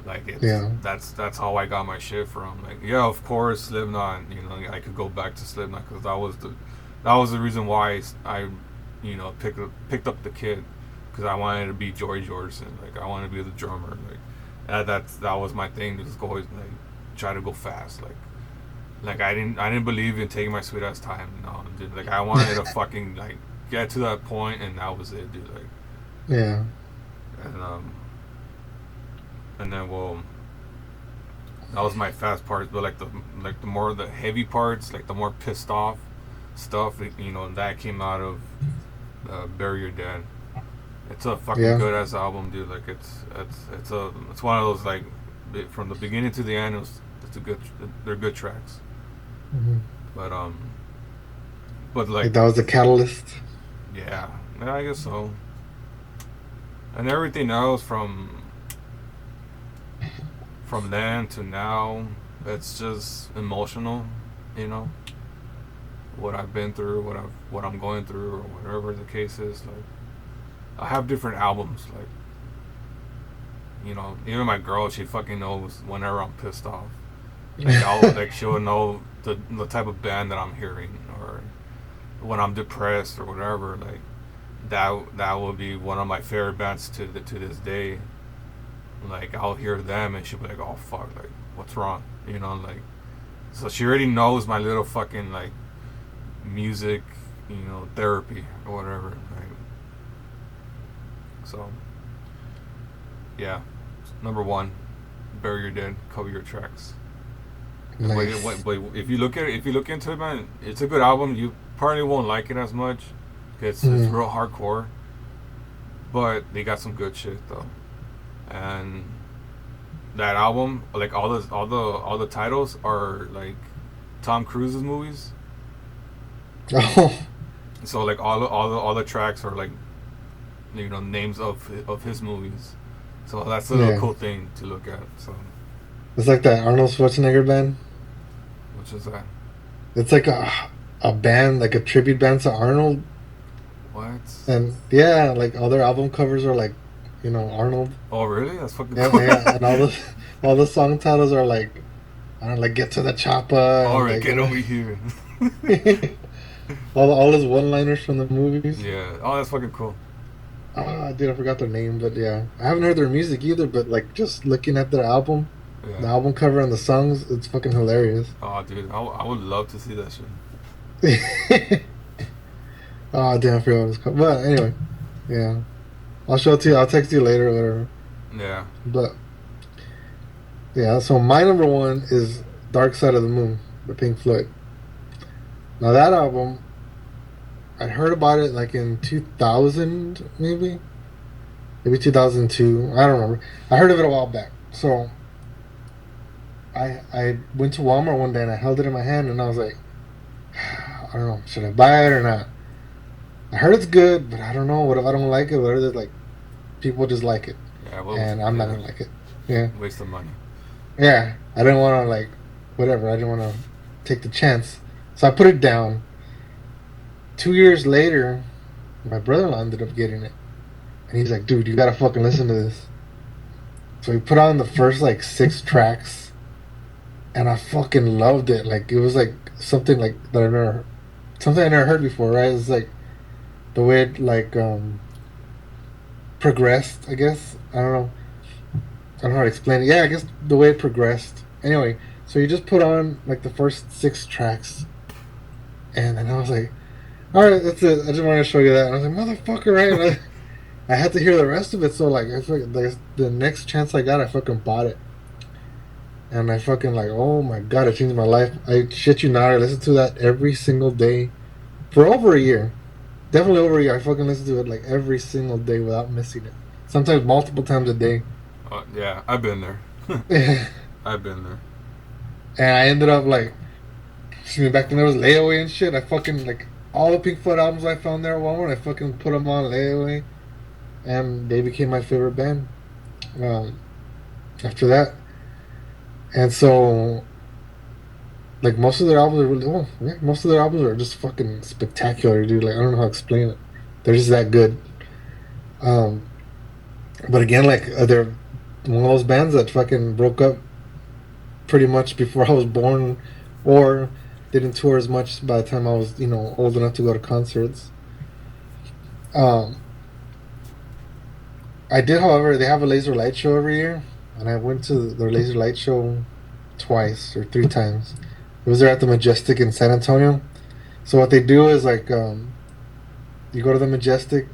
Like it's Yeah. that's how I got my shit from. Like yeah, of course Slipknot. You know, I could go back to Slipknot because that was the reason why I picked up the kid because I wanted to be Joy Jordison. Like I wanted to be the drummer. Like that was my thing. Just go like try to go fast. Like I didn't believe in taking my sweet ass time. No, dude. Like I wanted to fucking like get to that point and that was it, dude. Like Yeah. and and then well that was my fast parts, but like the more the heavy parts, like the more pissed off stuff, that came out of Bury Your Dead. It's a fucking Yeah. good ass album, dude. Like it's one of those like from the beginning to the end. It's a good they're good tracks, Hmm. but but like Like that was the catalyst. yeah, I guess so. And everything else from then to now, it's just emotional, you know. What I've been through, what I'm going through, or whatever the case is. Like I have different albums. Like even my girl, she fucking knows whenever I'm pissed off. Like she'll know the type of band that I'm hearing, or when I'm depressed or whatever. Like that will be one of my favorite bands to this day. Like I'll hear them and she'll be like, "Oh fuck, like what's wrong?" Like so she already knows my little fucking like music, therapy or whatever. Like, so yeah, number one, Bury Your Dead, cover your tracks. Nice. But if you look into it, man, it's a good album. You probably won't like it as much. It's Mm. real hardcore, but they got some good shit though. And that album, like all the titles are like Tom Cruise's movies. Oh, So like all the tracks are like names of his movies. So that's a little yeah. cool thing to look at. So It's like that Arnold Schwarzenegger band. which is that? It's like a band, like a tribute band to Arnold. What? And yeah, like all their album covers are like, Arnold. Oh really? That's fucking Yeah, cool. yeah, and all the song titles are like, I don't know, like Get to the Chopper All and right, like get over here. all his one-liners from the movies. Yeah. Oh, that's fucking cool. Ah, dude, I forgot their name, but yeah, I haven't heard their music either. But like just looking at their album, the Yeah. album cover and the songs, it's fucking hilarious. Oh, dude, I would love to see that shit. Oh damn, I forgot what it's called. But anyway, yeah, I'll show it to you. I'll text you later or whatever. Yeah. But yeah, so my number one is Dark Side of the Moon by Pink Floyd. Now that album, I heard about it like in 2000, maybe 2002. I don't remember. I heard of it a while back. So I went to Walmart one day and I held it in my hand and I was like, I don't know, should I buy it or not? I heard it's good, but I don't know. What if I don't like it? What if like people just like it Yeah. Well. and I'm not Yeah. gonna like it? Yeah, Waste of money. yeah. I didn't want to like whatever. I didn't want to take the chance, so I put it down. 2 years later, my brother-in-law ended up getting it, and he's like, "Dude, you gotta fucking listen to this." So he put on the first like 6 tracks, and I fucking loved it. Like it was like something like that something I never heard before. Right? It's like the way it like progressed. I guess I don't know. I don't know how to explain it. Yeah, I guess the way it progressed. Anyway, so he just put on like the first 6 tracks, and then I was like, "All right, that's it. I just wanted to show you that." And I was like, "Motherfucker!" Right? And I had to hear the rest of it. So like, I fucking, like the next chance I got, I fucking bought it, and I fucking like, oh my god, it changed my life. I shit you not, I listened to that every single day for over a year. Definitely over a year. I fucking listened to it like every single day without missing it. Sometimes multiple times a day. Yeah, I've been there. And I've been there. I ended up like, excuse me, back then there was layaway and shit. I fucking like all the Pink Floyd albums I found there at Walmart. I fucking put them on layaway, and they became my favorite band. Um, After that, and so like most of their albums are really, oh yeah, most of their albums are just fucking spectacular, dude. Like I don't know how to explain it. They're just that good. Um, but again, like their one of those bands that fucking broke up pretty much before I was born, or didn't tour as much by the time I was, old enough to go to concerts. Um, I did, however, they have a laser light show every year, and I went to their laser light show twice or three times. It was there at the Majestic in San Antonio. So what they do is like, you go to the Majestic,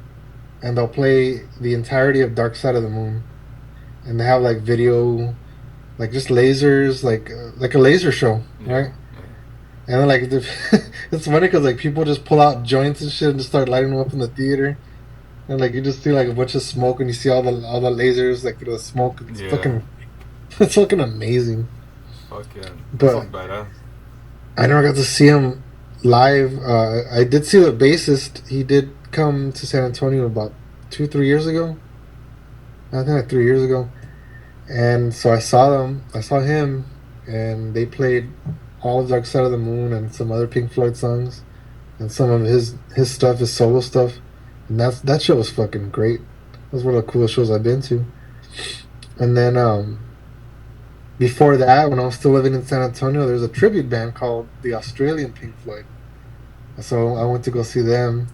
and they'll play the entirety of Dark Side of the Moon, and they have like video, like just lasers, like a laser show, Yeah. right? And then like it's funny because like people just pull out joints and shit and just start lighting them up in the theater, and like you just see like a bunch of smoke and you see all the lasers, like the smoke. It's Yeah. fucking it's fucking amazing. Fuck yeah. That But sounds badass. I never got to see him live. I did see the bassist. He did come to San Antonio about 2 3 years ago. I think like 3 years ago. And so I saw them. I saw him, and they played all of Dark Side of the Moon and some other Pink Floyd songs, and some of his stuff, his solo stuff. And that show was fucking great. That was one of the coolest shows I've been to. And then before that, when I was still living in San Antonio, there was a tribute band called the Australian Pink Floyd. So I went to go see them,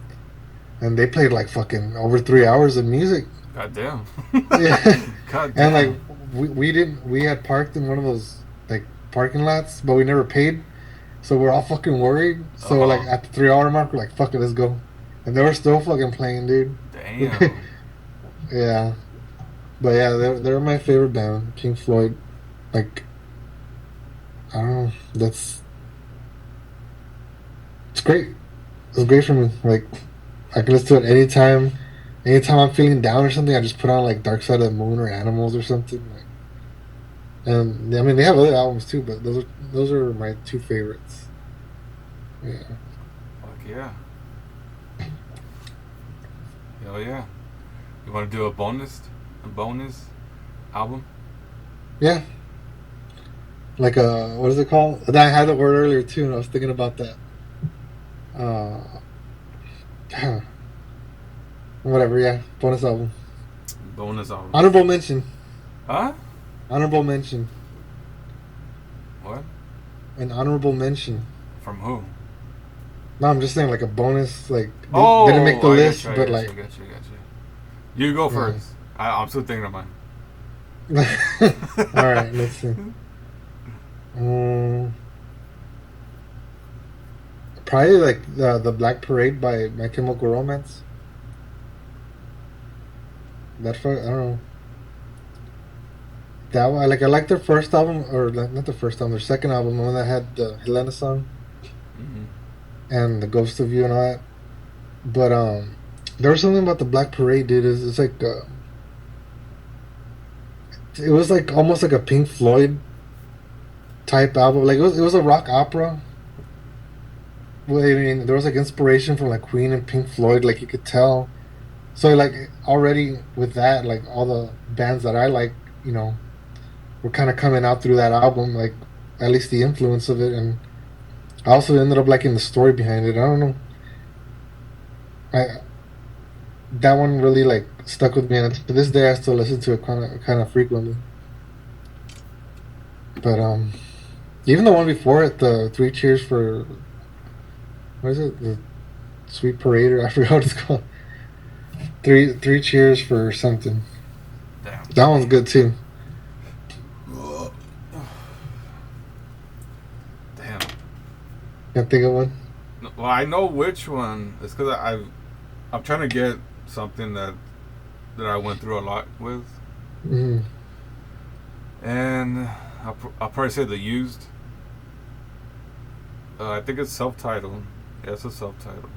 and they played like fucking over 3 hours of music. God damn. Yeah, God and like damn. we had parked in one of those like parking lots, but we never paid, so we're all fucking worried. So like Oh, at the 3 hour mark, we're like, fuck it, let's go, and they were still fucking playing, dude. damn. Yeah, but yeah, they're my favorite band, Pink Floyd. Like I don't know, it's great. It's great for me. Like I can listen to it anytime. Anytime I'm feeling down or something, I just put on like Dark Side of the Moon or Animals or something. Like, and I mean they have other albums too, but those are my two favorites. Yeah, Fuck yeah. Hell yeah. You want to do a bonus album? yeah. Like what is it called? I had the word earlier too, and I was thinking about that. Uh, whatever. Yeah, bonus album. Bonus album. Honorable mention. Huh? Honorable mention. What? An honorable mention. From who? No, I'm just saying like a bonus. Like they didn't make the Oh, I get list, you, I but get like you, I get you, I get you. You go yeah. first. I'm still thinking of mine. All right, let's see. Um, Probably like the Black Parade by My Chemical Romance. I don't know. That one, like I like their first album, or not the first album, their second album, the one that had the Helena song Hmm. and the Ghost of You and all that. But there was something about the Black Parade, dude. It's like it was like almost like a Pink Floyd type album. Like it was a rock opera. Well, I mean, there was like inspiration from like Queen and Pink Floyd, like you could tell. So like already with that, like all the bands that I like, you know, were kind of coming out through that album, like at least the influence of it. And I also ended up liking the story behind it. I don't know, I that one really like stuck with me, and to this day I still listen to it kind of frequently. But even the one before it, the Three Cheers for, what is it, the Sweet Parade, or I forgot what it's called. Three Cheers for something. Damn. That one's good too. Damn. Can't think of one. Well, I know which one. It's because I'm trying to get something that I went through a lot with, Mm. and I'll probably say the used. I think it's self-titled. Yeah, it's a self-titled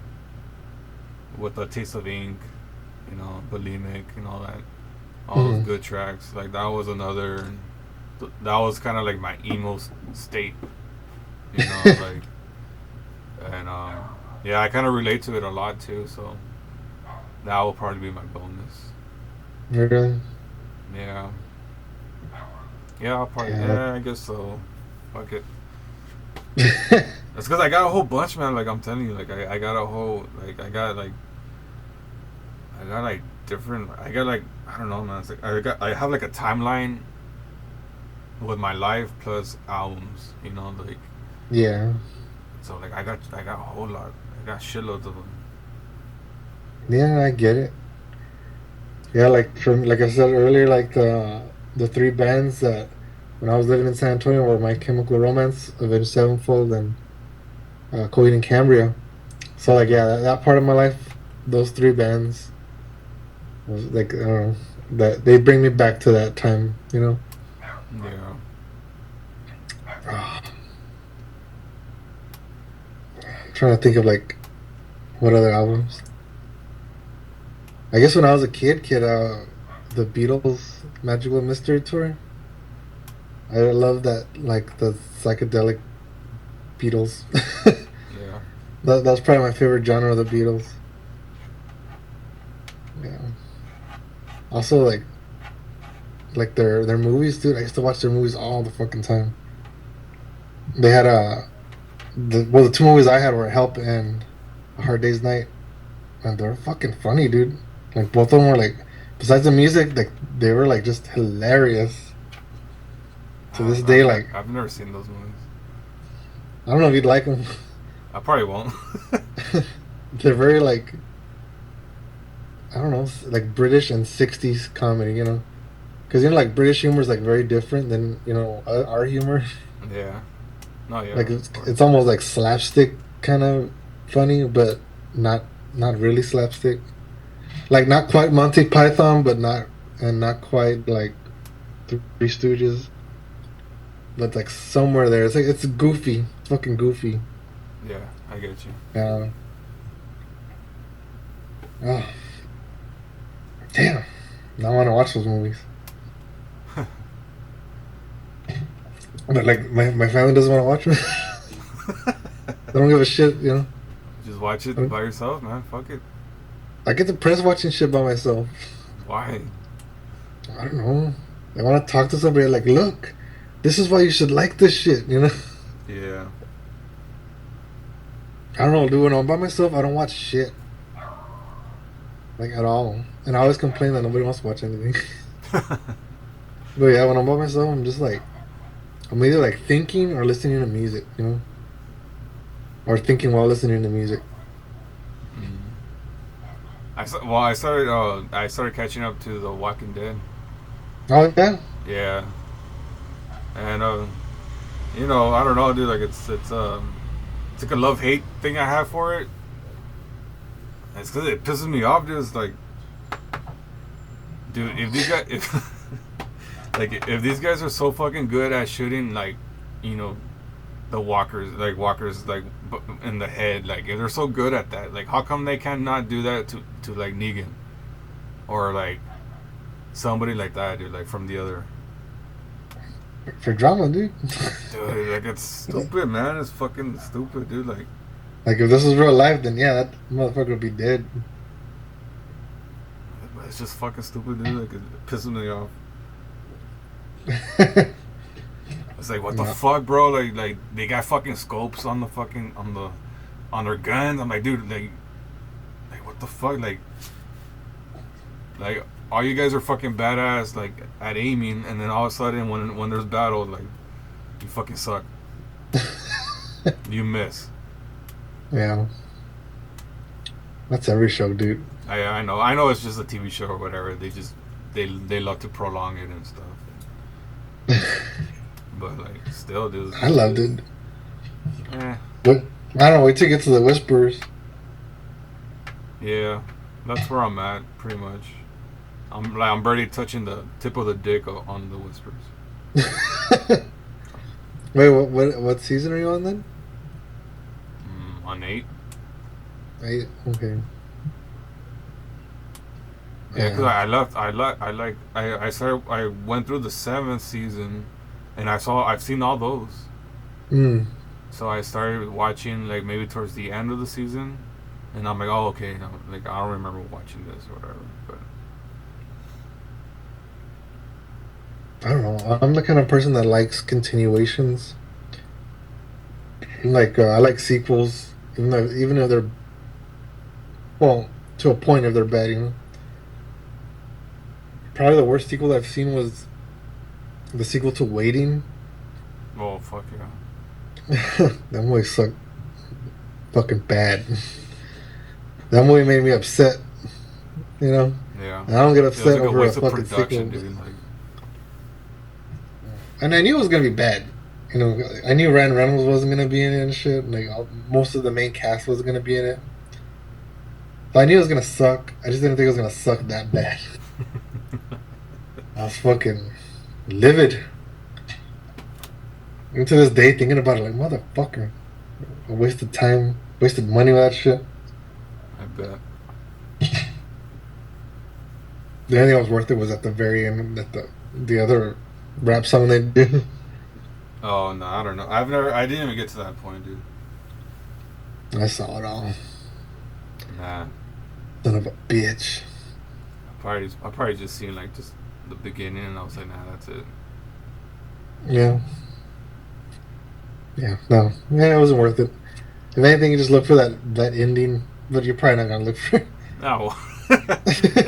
with a taste of ink, bulimic and all that. All those Mm. good tracks. Like that was another. That was kind of like my emo state, like, and yeah, I kind of relate to it a lot too. So that will probably be my bonus. Really? Yeah. Yeah, I'll probably. Yeah. Yeah, I guess so. Fuck it. That's because I got a whole bunch, man. Like I'm telling you, like I got a whole, like I got like I got like different. I got like I don't know, man. It's like I have like a timeline with my life plus albums. You know, like Yeah, so like I got a whole lot. I got shitloads of them. yeah, I get it. Yeah, like from like I said earlier, like the three bands that when I was living in San Antonio were My Chemical Romance, Avenged Sevenfold, and Coheed and Cambria. So like yeah, that part of my life, those three bands was like I don't know that they bring me back to that time. You know, Yeah. I'm trying to think of like what other albums. I guess when I was a kid, the Beatles Magical Mystery Tour. I love that like the psychedelic Beatles. Yeah. That's probably my favorite genre of the Beatles. Yeah. Also like their movies, dude. I used to watch their movies all the fucking time. They had the two movies I had were Help and A Hard Day's Night, and they're fucking funny, dude. Like both of them were like, besides the music, like they were like just hilarious. To this day, like I've never seen those movies. I don't know if you'd like them. I probably won't. They're very like I don't know, like British and '60s comedy, you know. Because you know, like British humor is like very different than our humor. Yeah. No, yeah, Like of course. it's almost like slapstick kind of funny, but not not really slapstick. Like not quite Monty Python, but not quite like Three Stooges, but like somewhere there. It's like it's goofy, it's fucking goofy. Yeah, I get you. Uh, oh damn! Now I want to watch those movies, but like my family doesn't want to watch them. They don't give a shit, you know. Just watch it by yourself, man. Fuck it. I get depressed watching shit by myself. Why? I don't know. I want to talk to somebody like, look, this is why you should like this shit, you know? Yeah. I don't know, dude. When I'm by myself, I don't watch shit. Like, at all. And I always complain that nobody wants to watch anything. But yeah, when I'm by myself, I'm just like, I'm either like thinking or listening to music, you know? Or thinking while listening to music. Mm. I started catching up to The Walking Dead. Oh, yeah? Yeah. And I don't know, dude. Like it's like a love hate thing I have for it. It's because it pisses me off, dude. It's like, dude, if these guys, if like if these guys are so fucking good at shooting, like, you know, the walkers, like in the head, like if they're so good at that, like how come they cannot do that to like Negan or like somebody like that, dude, like from the other. For drama, dude. Dude, like it's stupid, man. It's fucking stupid, dude. Like, Like, if this was real life, then yeah, that motherfucker would be dead. it's just fucking stupid, dude. Like it pisses me off. It's like what the No. fuck, bro? Like they got fucking scopes on the fucking on their guns. I'm like, dude, like what the fuck, like all you guys are fucking badass like at aiming, and then all of a sudden when there's battle, like you fucking suck. You miss. Yeah. That's every show, dude. I know it's just a TV show or whatever. They love to prolong it and stuff. But like still, dude. I loved it. Eh, But I don't know, wait till you get to the Whisperers. yeah, that's where I'm at pretty much. I'm barely touching the tip of the dick on the whispers. Wait, what season are you on then? On 8. Okay. Yeah, because Yeah. I left. I started. I went through the 7th season, and I've seen all those. Mm. So I started watching like maybe towards the end of the season, and I'm like, oh okay, like I don't remember watching this or whatever. But I don't know. I'm the kind of person that likes continuations. Like I like sequels, even if they're well to a point if they're bad, you know. Probably the worst sequel I've seen was the sequel to Waiting. Oh fuck yeah. That movie sucked fucking bad. That movie made me upset. You know, Yeah. I don't get It was upset like a over a waste of fucking production, sequel. dude. Like, And I knew it was gonna be bad. You know, I knew Ryan Reynolds wasn't gonna be in it and shit. Like most of the main cast wasn't gonna be in it. So I knew it was gonna suck. I just didn't think it was gonna suck that bad. I was fucking livid. Even to this day, thinking about it, like motherfucker, I wasted time, wasted money with that shit. I bet. The only thing that was worth it was at the very end, that the other rap song they did. Oh no, I don't know. I didn't even get to that point, dude. I saw it all. Nah. Son of a bitch. I probably just seen like just the beginning, and I was like, nah, that's it. Yeah. Yeah. No. Yeah, it wasn't worth it. If anything, you just look for that ending, but you're probably not gonna look for it. No,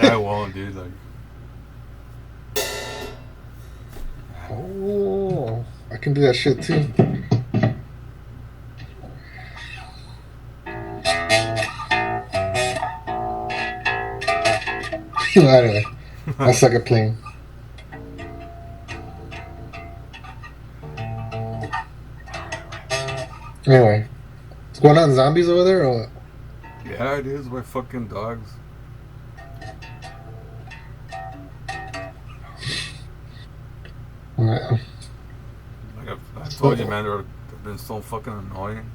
I won't, dude. Like, Oh, I can do that shit too. Anyway, I suck at playing. Anyway, what's going on? Zombies over there? Or what? yeah, it is. My fucking dogs. Alright. Like I told you, man, they've been so fucking annoying.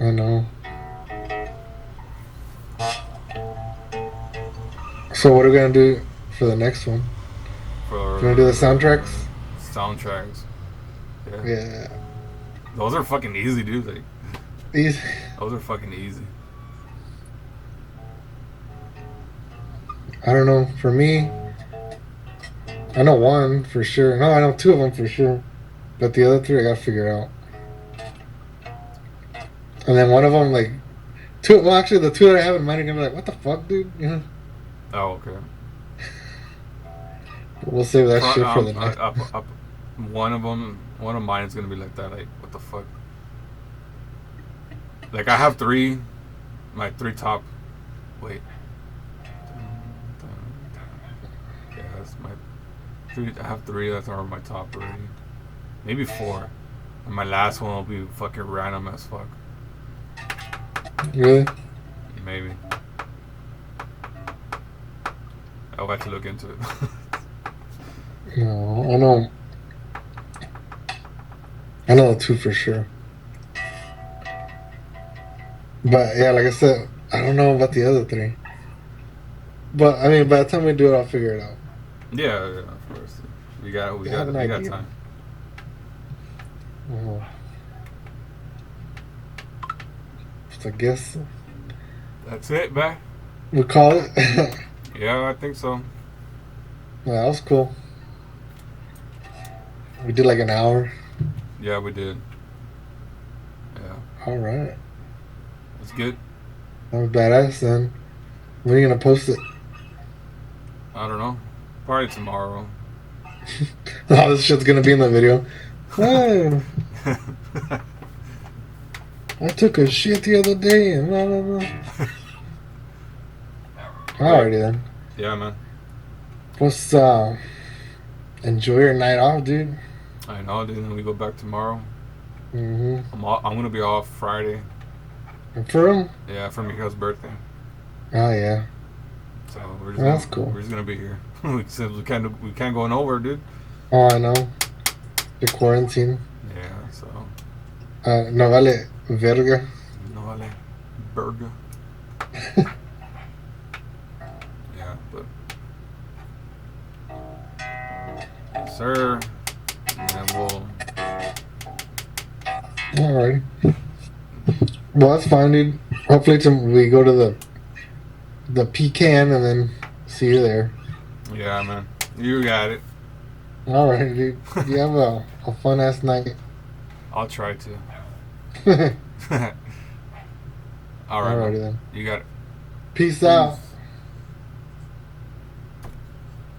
I know. So what are we gonna do for the next one? For Gonna do the soundtracks? soundtracks. Yeah. Yeah. Those are fucking easy, dude. Like, These. those are fucking easy. I don't know. For me, I know one for sure. No, I know two of them for sure. But the other three, I gotta figure out. And then one of them, like two. Well, actually, the two that I have in mind are gonna be like, "What the fuck, dude?" You know. Oh, okay. We'll save that shit for the next. One of mine is gonna be like that. Like, what the fuck? Like, I have three. My three top. Wait. Yeah, that's my three. I have three that are my top already. Maybe four. And my last one will be fucking random as fuck. Really? Maybe. I'll have to look into it. No, I know. I know the two for sure. But yeah, like I said, I don't know about the other three. But I mean, by the time we do it, I'll figure it out. Yeah, of course. We got You have an idea? time. Just I guess That's it, man. we call it. Yeah, I think so. Yeah, that was cool. We did like an hour. Yeah, we did. Yeah, All right. that's good. That was badass. Then when are you gonna post it? I don't know. Probably tomorrow. All this shit's gonna be in the video. Oh, I took a shit the other day and blah blah blah. Alrighty then. Yeah, man. What's enjoy your night off, dude. I know, dude. Then we go back tomorrow. I'm gonna be off Friday. And for real? Yeah, for Miguel's birthday. Oh yeah. So That's cool. We're just gonna be here. we can't go nowhere, dude. Oh, I know. The quarantine. Yeah. So. No vale verga. No vale. Burger. Yeah, but. Yes, sir. And then we'll. Alrighty. Well, that's fine, dude. Hopefully, we go to the pecan and then see you there. Yeah, man. You got it. Alright, dude. You have a fun ass night. I'll try to. Alrighty All right. then. You got it. Peace out.